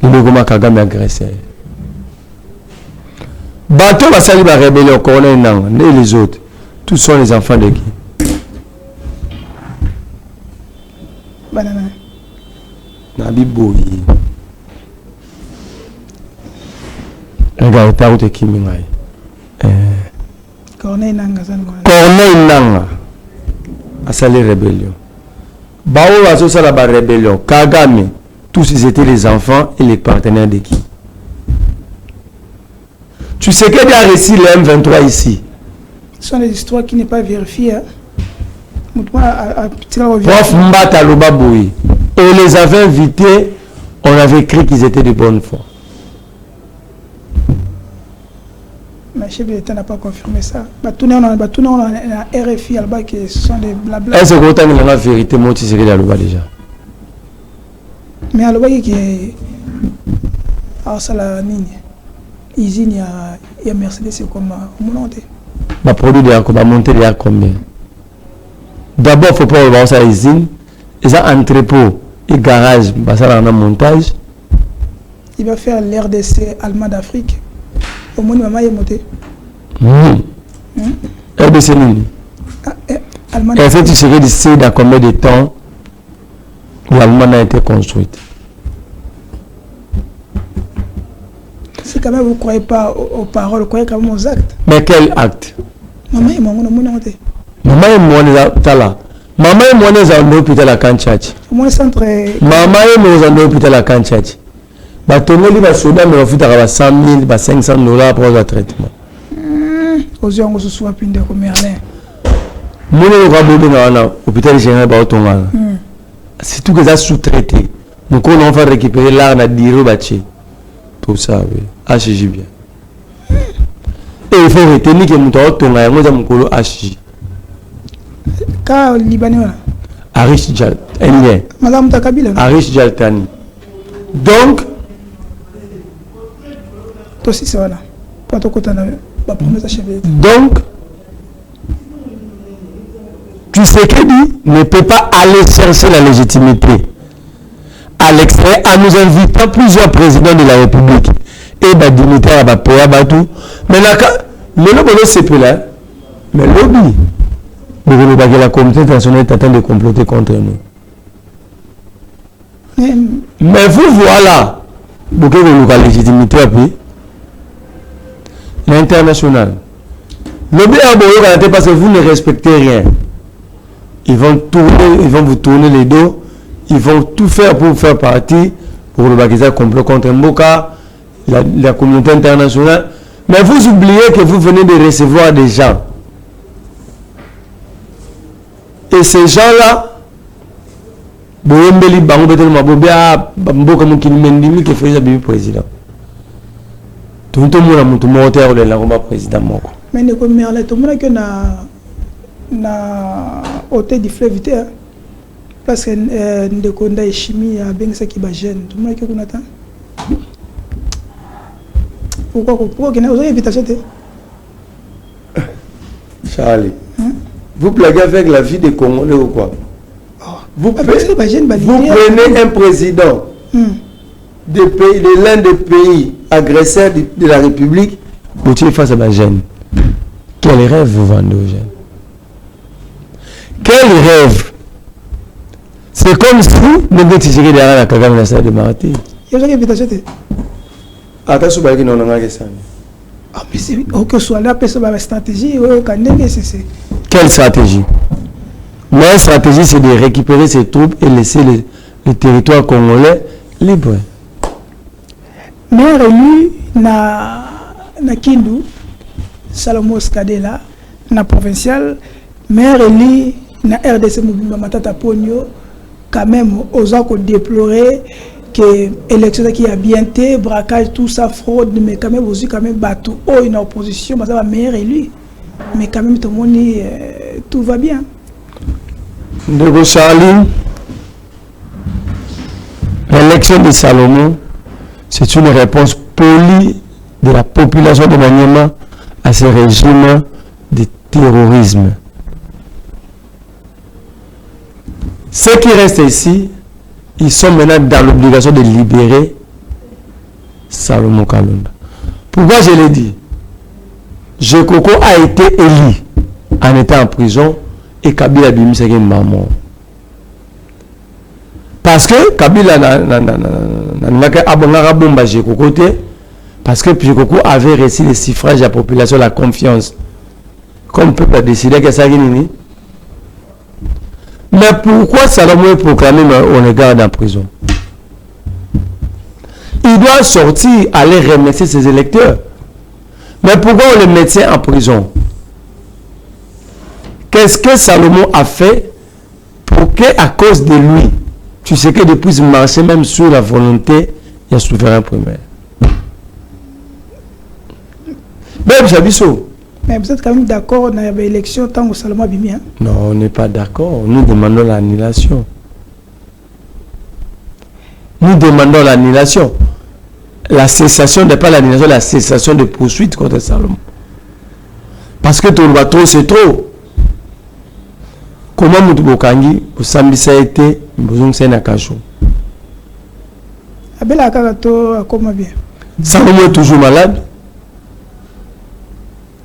Il est Kagame agressé. Bateau va salir la rébellion, Corneille Nang, et les autres. Tous sont les enfants de qui? Banana. Nabi Boyi. Regarde, t'as où t'es qui m'ingaï? Corneille Nang. Corneille Nang a sali rébellion. Bao a sali la rébellion. Kagame, tous ils étaient les enfants et les partenaires de qui? Tu sais qu'il y a réussi le M23 ici. Ce sont des histoires qui n'est pas vérifiées. Hein. Prof Mbata Lobaboui. Et les avait invités, on avait écrit qu'ils étaient de bonne foi. Mais le chef de l'État n'a pas confirmé ça. Tout le monde a RFI, qui sont des blabla. Est-ce que tu as la vérité, moi, tu sais qu'il y a déjà? Mais Alba qui est. Alors, ça la ligne. Ici, il y a Mercedes, c'est comme monter. Ma produit de va monter de combien? D'abord, il ne faut pas voir ça usine. Et ça, entrepôt et garage, ça va en montage. Il va faire l'RDC allemand d'Afrique. Au moins, maman est montée. RDC Nini. En fait, tu serais d'ici dans combien de temps l'Allemagne a été construite? Si quand même vous ne croyez pas aux paroles, vous croyez quand même aux actes. Mais quel acte? Maman est montée. Maman est montée. Maman est montée à l'hôpital à Kanchachi. Maman est montée à l'hôpital à Kanchachi. Batoneli va soda mais on fait 100 000, 500 $ pour le traitement. Aux yeux on se soit pindé comme Merlin. Mon le dans l'hôpital général ba otonga. C'est tout que ça sous-traité. Nous on va récupérer là na dire bachi. Tout ça oui. HJ bien. Et il faut retenir que muto otonga yango za mukolo HJ. Ka Libanais. Arish Jal. Madame Takabila. Arish Jaltani. Donc aussi c'est voilà. Pas tout côté la promesse achevée. Donc tu sais que dit ne peut pas aller chercher la légitimité à l'extérieur en nous invitant plusieurs présidents de la République et des dignitaires à Bapoya Batou. Mais là, le lobby c'est plus là. Mais lobby, la communauté internationale est en train de comploter contre nous. Mais vous voilà, vous avez la légitimité à puis l'international. Lobby a beau parce que vous ne respectez rien. Ils vont vous tourner les dos. Ils vont tout faire pour faire partie pour le bagage complot contre Mboka, la communauté internationale. Mais vous oubliez que vous venez de recevoir des gens. Et ces gens-là, Boyembeli Bango Betel Mabobia, Mboka Mukini qui fait le président. Tout le monde a monté au de la président Moko. Mais ne comme Merlin, tout le monde que na hôtel du fleuve vite parce que ndeko nda chimie a bien ça qui va gêne tout le monde que on attend pourquoi que vous avez invitation Charlie vous blaguez avec la vie des Congolais ou quoi? Vous prenez un président de l'un des pays agresseurs de la République pour tuer face à la gêne. Quel rêve vous vendez aux jeunes? Quel rêve? C'est comme si nous devons tirer derrière la Kagame la salle de Marty. Il y a une invitation. Attention, il y a une ah, mais c'est que soit là, c'est une stratégie. Quelle stratégie? Ma stratégie, c'est de récupérer ces troupes et laisser le territoire congolais libre. Maire élu na Kindu, Salomon Skadela, na provincial, maire élu na RDC Mobimba Matata Pogno, quand même, osant qu'on déplorer que l'élection qui a bien été, braquage, tout ça, fraude, mais quand même aussi, quand même, bateau, oh, une opposition, ça va maire élu. Mais quand même, tout le monde, tout va bien. De Charlie, l'élection de Salomon, c'est une réponse polie de la population de Maniema à ce régime de terrorisme. Ceux qui restent ici, ils sont maintenant dans l'obligation de libérer Salomon Kalonda. Pourquoi je l'ai dit? Jekoko a été élu en étant en prison et Kabila Bimi c'est une maman. Parce que Kabila n'a abonné bomba Jekoko parce que Jekoko avait reçu les suffrages de la population, la confiance. Comme le peuple a décidé que ça nini. Mais pourquoi Salomon est proclamé on le garde en prison? Il doit sortir, aller remercier ses électeurs. Mais pourquoi on le mettait en prison? Qu'est-ce que Salomon a fait pour que, à cause de lui, tu sais que depuis marcher même sur la volonté, il y a souverain primaire. Même Jabiso. Mais vous êtes quand même d'accord dans l'élection tant que Salomon a bien? Non, on n'est pas d'accord. Nous demandons l'annulation. Nous demandons l'annulation. La cessation n'est pas l'annulation, la cessation de poursuite contre Salomon. Parce que ton bateau c'est trop. Comment Moutobokangi, au Sambisa a été, besoin de Nakacho. Abela Kagato, comment bien? Salomon est toujours malade.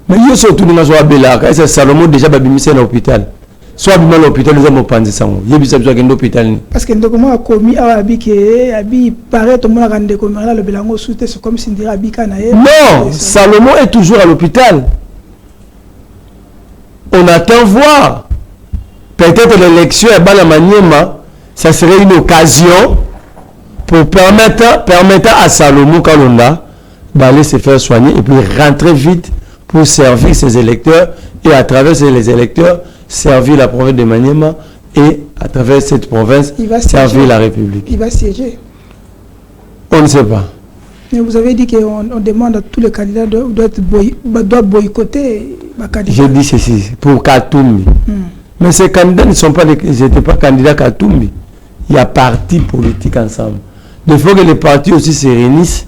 Mais il y a surtout une maison à Bela. C'est Salomon déjà babimissé à l'hôpital. Soit à l'hôpital, nous avons pensé ça. Il y a besoin de l'hôpital. Parce que nous avons commis à Abiki, Abi paraît tout le monde a rendu comme le Belango soutien, c'est comme si on dirait Abika Naé. Non, Salomon est toujours à l'hôpital. On attend voir. Peut-être l'élection à Balamaniema, ça serait une occasion pour permettre à Salomon Kalonda d'aller se faire soigner et puis rentrer vite pour servir ses électeurs et à travers les électeurs servir la province de Maniema et à travers cette province servir la République. Il va siéger. On ne sait pas. Mais vous avez dit qu'on demande à tous les candidats doivent boycotter ma candidature. J'ai dit ceci pour Katumbi. Mais ces candidats ne sont pas ils n'étaient pas candidats Katumbi. Il y a partis politiques ensemble. Il faut que les partis aussi se réunissent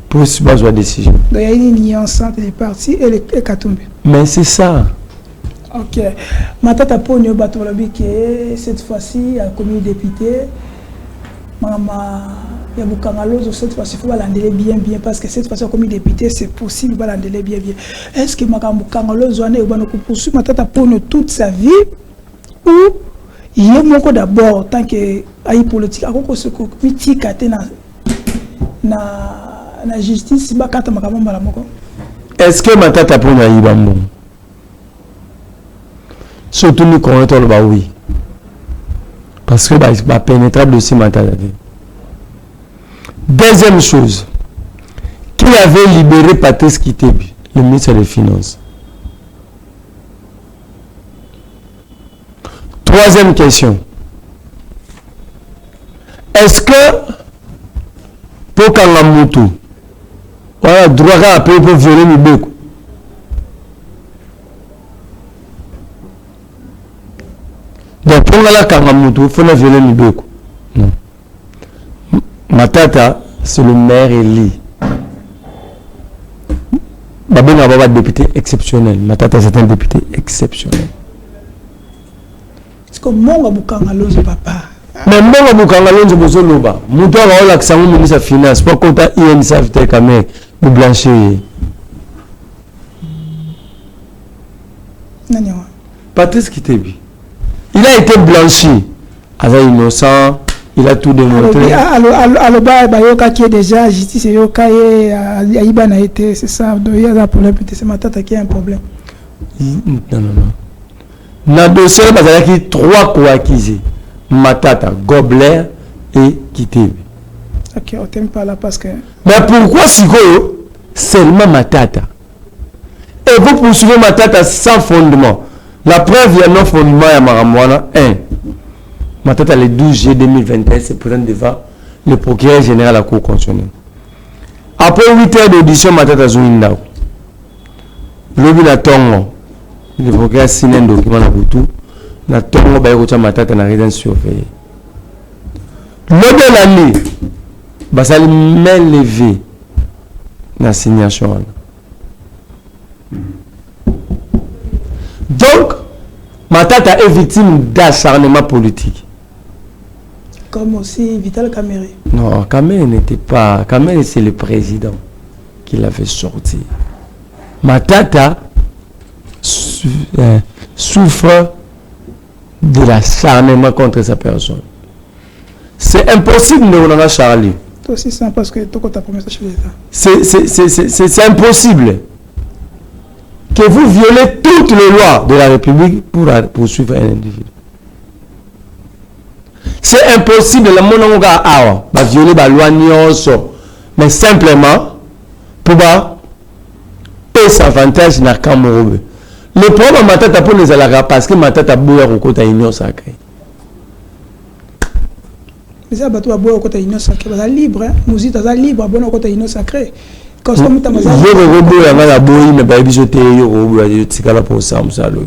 pour se baser la décision. Donc il y a une alliance entre les partis et Katumbi. Mais c'est ça. Ok. Matata Ponyo Batolabi qui cette fois-ci a commis député. Maman, il y a beaucoup de cette fois-ci, il faut l'endeler bien parce que cette fois-ci a commis député, c'est possible de l'endeler bien. Est-ce que Maman Kangalozo a poursuivi Matata Ponyo toute sa vie ou il y a beaucoup d'abord tant que aïe politique à quoi se critique na justice ba kata makambo mbala moko? Est-ce que Matata Ponyo a yibambo? Surtout nous connaissons le oui. Parce que c'est pénétrable aussi Matata. Deuxième chose, qui avait libéré Patrice Kitebi, le ministre des Finances? Troisième question. Est-ce que pour Kangamutu, voilà, droit à payer pour violer Mibeko? Donc pour la Kangamutu, il faut la violer Mibeko. Non. Matata, c'est le maire élu. Babena Baba député exceptionnel. Matata, c'est un député exceptionnel. Est-ce que Monga Bukangalozo papa? Mais Monga Bukangalozo Bozoloba. Moutoua va avoir l'accent au ministre de la Finance. Pas contre INSAF Tekame ou Blanchet. Patrice Kitebi. Il a été blanchi. Avec innocent. Il a tout démontré. Alors, Bayoka qui est déjà justice et Yoka et Aïban a été, c'est ça. Il y a un problème. C'est Matata qui a un problème. Non. Dans le dossier, il y a trois co-accusés. Matata, Gobler et Kitebi. Ok, on t'aime pas là parce que... Mais pourquoi seulement Matata? Et vous poursuivez Matata sans fondement. La preuve, il y a non fondement à Maramouana. 1. Matata, le 12 juillet 2021, se présente devant le procureur général à la Cour constitutionnelle. Après 8 heures d'audition, Matata Zouindao. L'objet de Tongo. Le procureur signe un document à Boutou. Na Tongo, Matata n'a rien surveillé. L'objet de l'année, ça main levée. La signation. Matata est victime d'acharnement politique. Comme aussi Vital Kamerhe. Non, Kamerhe n'était pas... Kamerhe, c'est le président qui l'avait sorti. Matata souffre de l'acharnement contre sa personne. C'est impossible de voir Charlie. Toi aussi, c'est parce que tu as promis ça chez l'État. C'est impossible que vous violez toutes les lois de la République pour poursuivre un individu. C'est impossible, la mononga va violer la loi nyonso, mais simplement pour payer sa avantage na Cameroun. Le problème matata pour les alaga parce que matata boya kokota union sacrée. Mais ça bateau boya kokota union sacrée, ça libre, nous y ta libre, bon kokota union sacrée. Quand je robot ya na boyi mais ba biso te yo robot ya tikala pour ça musalo.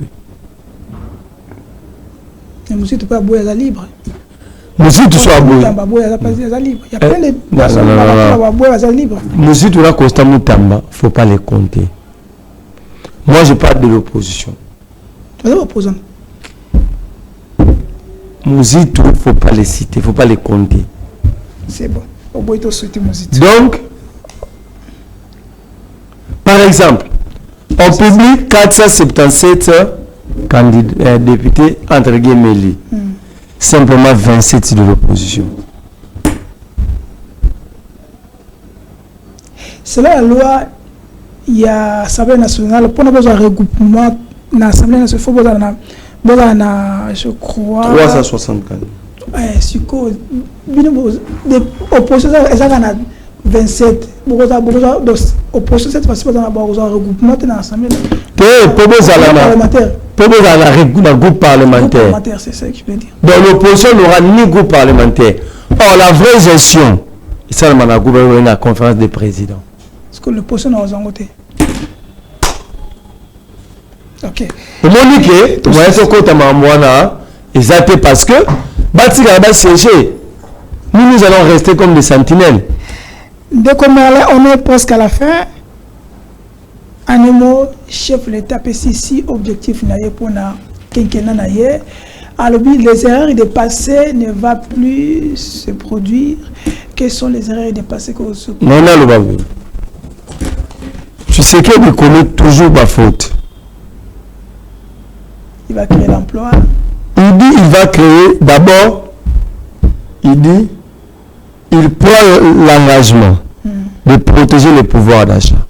Mais nous y tu pas boya la libre. Monsieur tu sois boy. Il y a plein de personnes qui sont libres. Monsieur tu là Constant Moutamba, faut pas les compter. Moi je parle de l'opposition. Tu es opposant. Monsieur tu faut pas les citer, faut pas les compter. C'est bon. Au bout de souhaiter Monsieur. Donc par exemple, on publie 477 candidats députés entre guillemets. Simplement 27 de l'opposition. C'est là la loi, il y a l'Assemblée nationale, pour avoir un regroupement dans l'Assemblée nationale, il faut avoir, je crois... 360 candidats. C'est quoi? L'opposition, elle a 27. L'opposition, cette fois-ci, il y a un regroupement dans l'Assemblée parlementaire. Pour un groupe parlementaire. C'est ça que je veux dire. Donc l'opposition n'aura ni groupe parlementaire. Or, la vraie gestion, c'est la conférence des présidents. Est-ce que l'opposition n'a pas côté? Ok. Monique, moi, je suis exactement parce que, nous allons rester comme des sentinelles. Dès qu'on est presque à la fin, un mot, chef de l'État, si objectif n'a pour na quinquennat na ye, alors les erreurs de passé ne vont plus se produire. Quelles sont les erreurs de passé que vous non, non, le tu sais qu'il connaît toujours ma faute. Il va créer l'emploi. Il dit il va créer, d'abord, il dit, il prend l'engagement de protéger le pouvoir d'achat.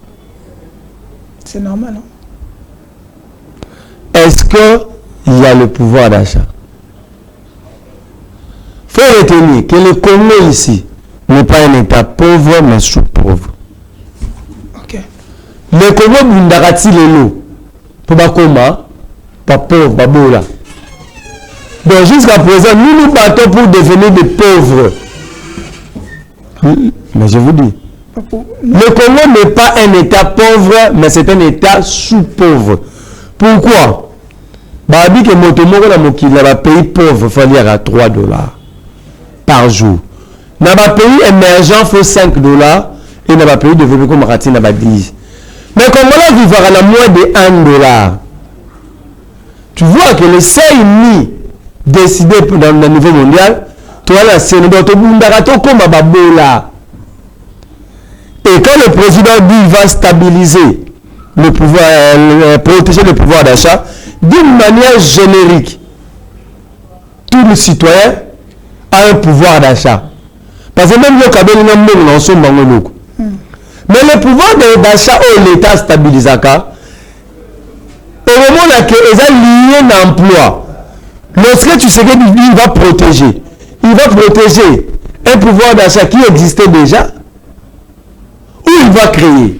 C'est normal, non? Est-ce qu'il y a le pouvoir d'achat? Il faut retenir que le Congo ici n'est pas un État pauvre, mais sous-pauvre. Ok. Le Congo bundakati lelo. Pour bakoma, pas pauvre, pas beau là. Donc jusqu'à présent, nous nous battons pour devenir des pauvres. Mais je vous dis, le Congo n'est pas un État pauvre, mais c'est un État sous-pauvre. Pourquoi? Babi que motomo na mokili na pays pauvre faut dire à $3 par jour. Dans les pays émergents, il faut $5 et dans les pays développés comme Rati, il faut 10. Mais comme on a vivre à la moins de $1, tu vois que le CNI décidé dans le niveau mondial, tu vois la Sénégal, tu comme Babola. Et quand le président dit qu'il va stabiliser le pouvoir, protéger le pouvoir d'achat, d'une manière générique, tout le citoyen a un pouvoir d'achat. Parce que même le cabine n'a pas mais le pouvoir d'achat où l'État stabilise, au moment où il est lié à l'emploi, lorsque tu sais qu'il va protéger un pouvoir d'achat qui existait déjà, ou il va créer.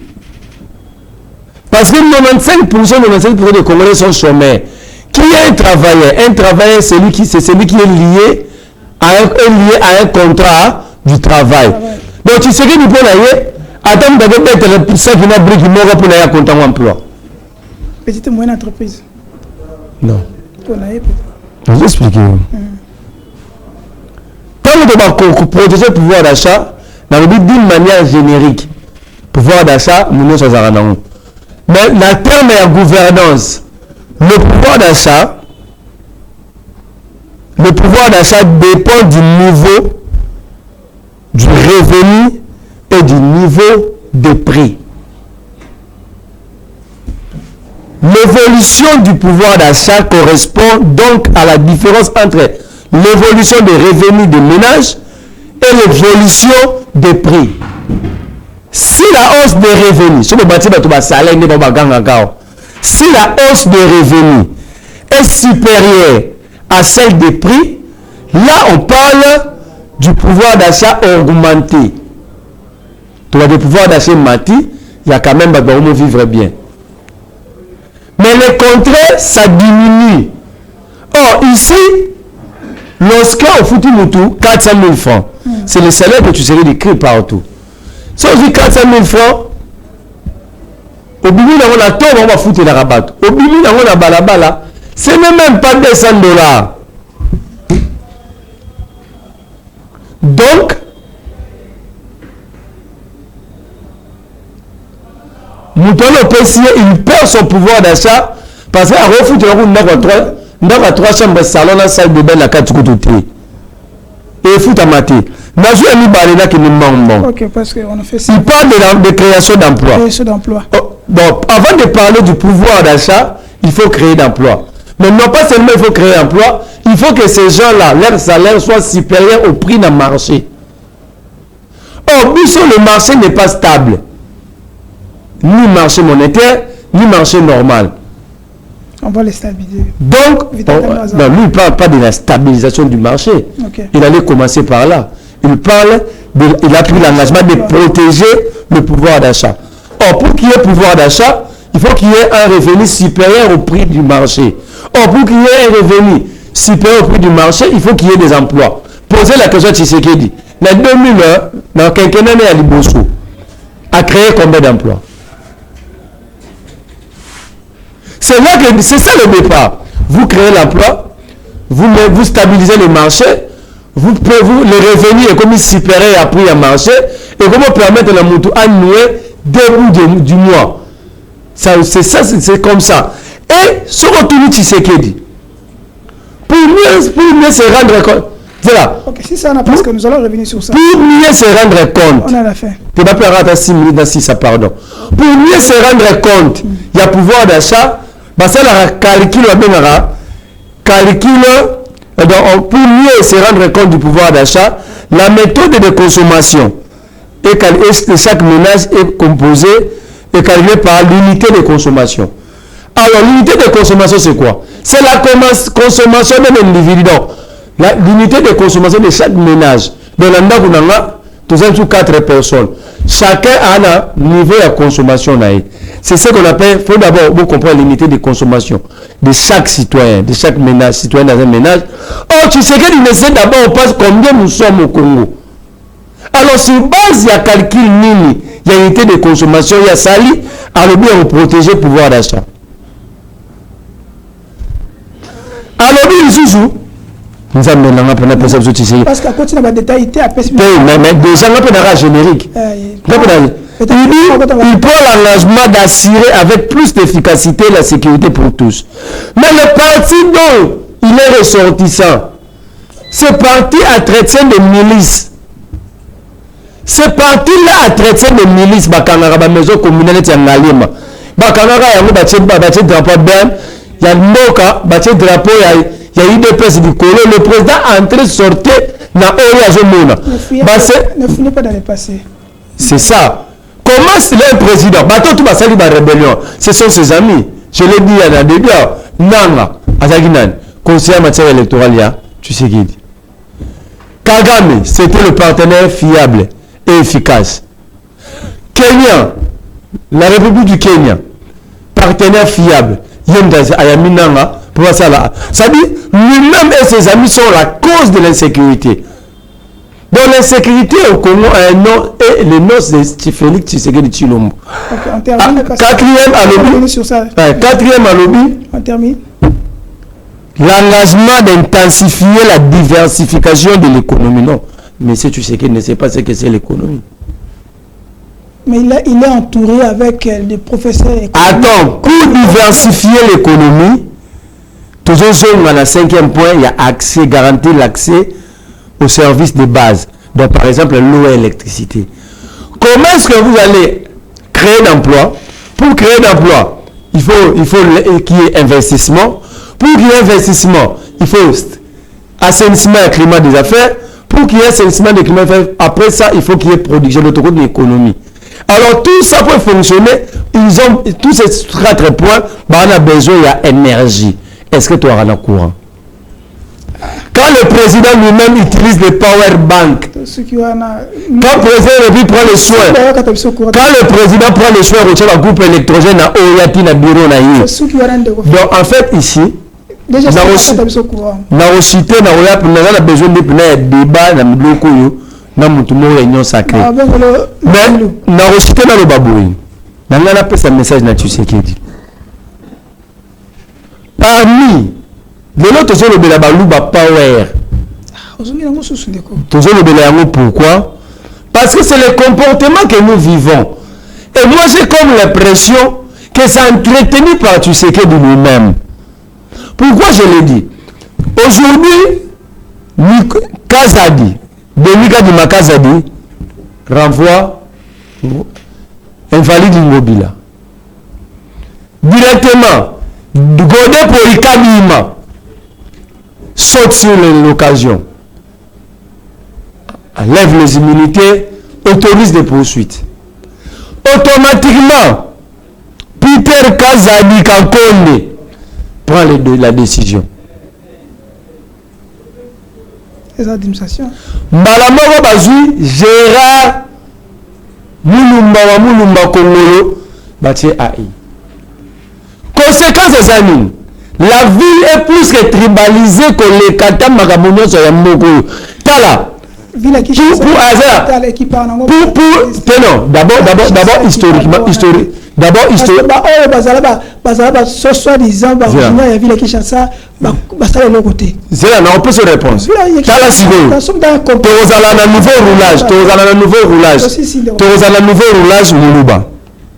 Parce que 95% des Congolais sont chômeurs. Qui est un travailleur, c'est celui qui est lié à un contrat du travail. Donc tu sais que nous pouvons attendre d'être ça qui n'a pas brique mort pour un contrat d'emploi. Petite et moyenne entreprise. Non. Je vais expliquer. Quand nous devons protéger le pouvoir d'achat, nous avons dit d'une manière générique. Pouvoir d'achat, nous sommes en mais la terme est en gouvernance. Le pouvoir d'achat Le pouvoir d'achat dépend du niveau du revenu et du niveau de prix. L'évolution du pouvoir d'achat correspond donc à la différence entre l'évolution des revenus des ménages et l'évolution des prix. Si la hausse des revenus, si la hausse des revenus est supérieure à celle des prix, là on parle du pouvoir d'achat augmenté. Tu as des pouvoirs d'achat mati, il y a quand même des vivre bien. Mais le contraire, ça diminue. Or, ici, lorsqu'on fout tout 400 000 francs, c'est le salaire que tu serais écrit partout. Si on dit 400 000 francs, au bimi, on a tout, on va foutre la rabat. Au bimi, on a balabala. Ce n'est même pas 200 $. Donc, Moutolo Pessier, il perd son pouvoir d'achat parce qu'il a refoutu à 3 chambres salon dans la salle de bain la 4 coups. Et il fout à mater. Ok, parce qu'on a fait ça. Il parle de création d'emplois. Création d'emplois. Oh, bon, avant de parler du pouvoir d'achat, il faut créer d'emplois. Mais non pas seulement il faut créer d'emplois, il faut que ces gens-là, leur salaire soit supérieur au prix d'un marché. Or, le marché n'est pas stable. Ni marché monétaire, ni marché normal. On va les stabiliser. Donc, lui, il ne parle pas de la stabilisation du marché. Okay. Il allait commencer par là. Il a pris l'engagement de protéger le pouvoir d'achat. Or, pour qu'il y ait pouvoir d'achat, il faut qu'il y ait un revenu supérieur au prix du marché. Or, pour qu'il y ait un revenu supérieur au prix du marché, il faut qu'il y ait des emplois. Posez la question à Tshisekedi. Dans 2001, dans quinquennat à Liboso, a créé combien d'emplois? C'est ça le départ. Vous créez l'emploi, vous stabilisez le marché, le revenu est comme supérieur à prix à marché, et comment permettre la moto à nouer début du mois. C'est comme ça. Et ce retour Tshisekedi, pour mieux se rendre compte, voilà. Ok, si ça n'a pas, parce que nous allons revenir sur ça. Pour mieux se rendre compte, on a la fin. Tu vas pas à 6 minutes dans 6, pardon. Pour mieux se rendre compte, il y a pouvoir d'achat. Parce que pour mieux se rendre compte du pouvoir d'achat, la méthode de consommation de chaque ménage est composée et calculée par l'unité de consommation. Alors l'unité de consommation c'est quoi? C'est la consommation d'un individu. L'unité de consommation de chaque ménage. Dans l'endroit où nous avons 4 personnes. Chacun a un niveau de consommation. C'est ce qu'on appelle, il faut d'abord vous comprendre l'unité de consommation de chaque citoyen, de chaque ménage, citoyen dans un ménage. Or, tu sais qu'il essaie d'abord, on passe combien nous sommes au Congo. Alors, sur base, il y a calcul mini, il y a unité de consommation, il y a sali, alors bien on protège le pouvoir d'achat. Alors, bien, Zouzou, nous avons parce qu'à côté de la détail, mais déjà, on a un générique. Il prend l'engagement d'assurer avec plus d'efficacité la sécurité pour tous. Mais le parti dont il est ressortissant, ce parti a traité de milices. Ce parti-là a traité de milices. La maison communale de Tiangalima. Il y a drapeau Ben, il y a Moka, il y a drapeau, il y a eu des personnes du Colo. Le président a entré sortir dans Oya. Ne finit pas dans le passé. C'est ça. Comment c'est le président? Bateau tout basali ba rébellion. Ce sont ses amis. Je l'ai dit à la début. Nanga, Azaginan, conseiller en matière électorale, tu sais qui dit. Kagame, c'était le partenaire fiable et efficace. Kenya, la République du Kenya, partenaire fiable. Yemdazi Ayami Nanga, pour ça là. Ça dit, lui-même et ses amis sont la cause de l'insécurité. Donc l'insécurité au Congo a un nom et le nom c'est Félix Tshisekedi Tshilombo. On termine. Quatrième à lobby. On termine. L'engagement d'intensifier la diversification de l'économie. Non, mais si Tshisekedi ne sait pas ce que c'est l'économie. Mais il est entouré avec des professeurs économiques. Attends, pour diversifier l'économie, Toujours dans le 5e point, il y a accès, garantir l'accès aux services de base. Donc, par exemple, l'eau et l'électricité. Comment est-ce que vous allez créer d'emploi? Pour créer d'emploi, il faut qu'il y ait investissement. Pour qu'il y ait investissement, il faut assainissement et climat des affaires. Pour qu'il y ait assainissement des climats des affaires, après ça, il faut qu'il y ait production de l'autre côté de l'économie. Alors, tout ça peut fonctionner. Ils ont tous ces 4 points. On a besoin d'énergie. Est-ce que tu auras le courant? Quand le président lui-même utilise le power bank, quand le président prend le soin, quand le président prend le soin de la groupe électrogène à Oyati na bureau na yi. Donc en fait ici, na cité na Oyap na besoin de débat na mloko yo na mutu mo réunion sacrée. Mais na cité na le babouin. Na ngana pesa message na Tshisekedi. Parmi l'autre chose le baluba power. Pourquoi? Parce que c'est le comportement que nous vivons. Et moi j'ai comme l'impression que c'est entretenu par Tshisekedi de lui-même. Pourquoi je l'ai dit? Aujourd'hui, Kazadi, Denika Dima Kazadi renvoie invalide Ngobila. Directement, Godé pour Ikabima saute sur l'occasion, enlève les immunités, autorise des poursuites. Automatiquement, Peter Kazadi Kankonde prend la décision. Les administrations. Malamoro Bazui, Gérard Moulumba Kongolo, Batie AI. Conséquence des années. La ville est plus que tribalisée que les Katam Magabounions sur Yamoko. Tala. D'abord historiquement. Ce soi-disant, il y a ville qui chante ça, on peut se répondre. Tala Sigo. Nouveau roulage, Moulouba.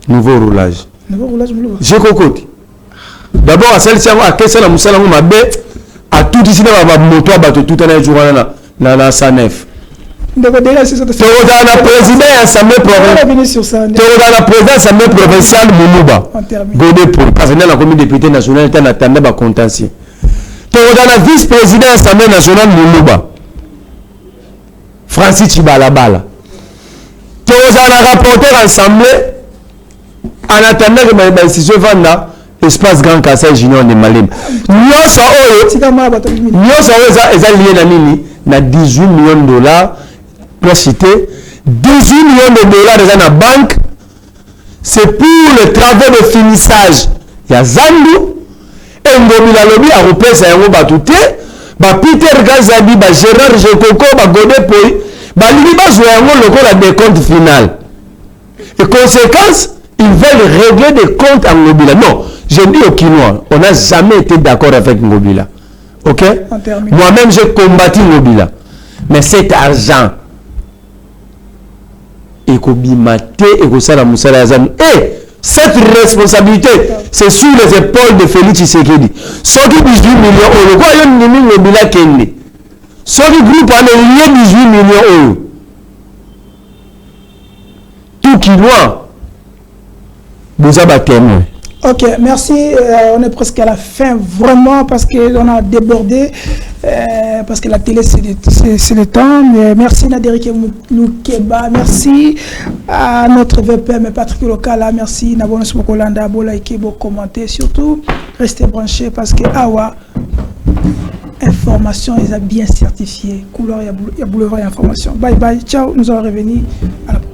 Nouveau roulage. J'ai cocoté. D'abord, à celle-ci, à quest la moussala mabé, à tout ici, dans la moto, à battre tout un jour dans la SANEF. Tu es dans la présidence assemblée provinciale Moulouba. Godé pour passer la commune député nationale, tu as un contentieux. Tu es dans la vice-présidence assemblée nationale Moulouba. Francis Chibalabala. Tu es dans la rapporteur assemblée, en attendant que ma décision vanda. Espace Grand Kassai Junior de Malim. Nous sommes liés à 18 millions de dollars. Pour citer, 18 millions de dollars dans la banque. C'est pour les travaux de finissage. Il y a Zandou. Et Ngobila Lobby a repris ça. Peter Kazadi, Gérard Jekoko, Godé Poi. Liba joué la décompte finale. Et conséquence, ils veulent régler des comptes en Ngobila. Non. Je dis au Kinois, on n'a jamais été d'accord avec Ngobila. Ok? Moi-même, j'ai combattu Ngobila. Mais cet argent, et cette responsabilité, c'est sur les épaules de Félix Tshisekedi. Ceux qui 18 millions d'euros, quoi, il y a Ngobila Kende. Ceux qui groupe en lié 18 millions d'euros. Tout Kinois, vous avez témoin. Ok, merci. On est presque à la fin, vraiment, parce qu'on a débordé, parce que la télé, c'est le temps. Mais merci Naderike Moukeba, merci à notre VPM Patrick Lokala, merci Nabonos Mokolanda, Bola Ikebo, commenter. Surtout, restez branchés parce que Awa, information, ils ont bien certifié. Couleur, il y a boulevard et information. Bye bye, ciao, nous allons revenir à la prochaine.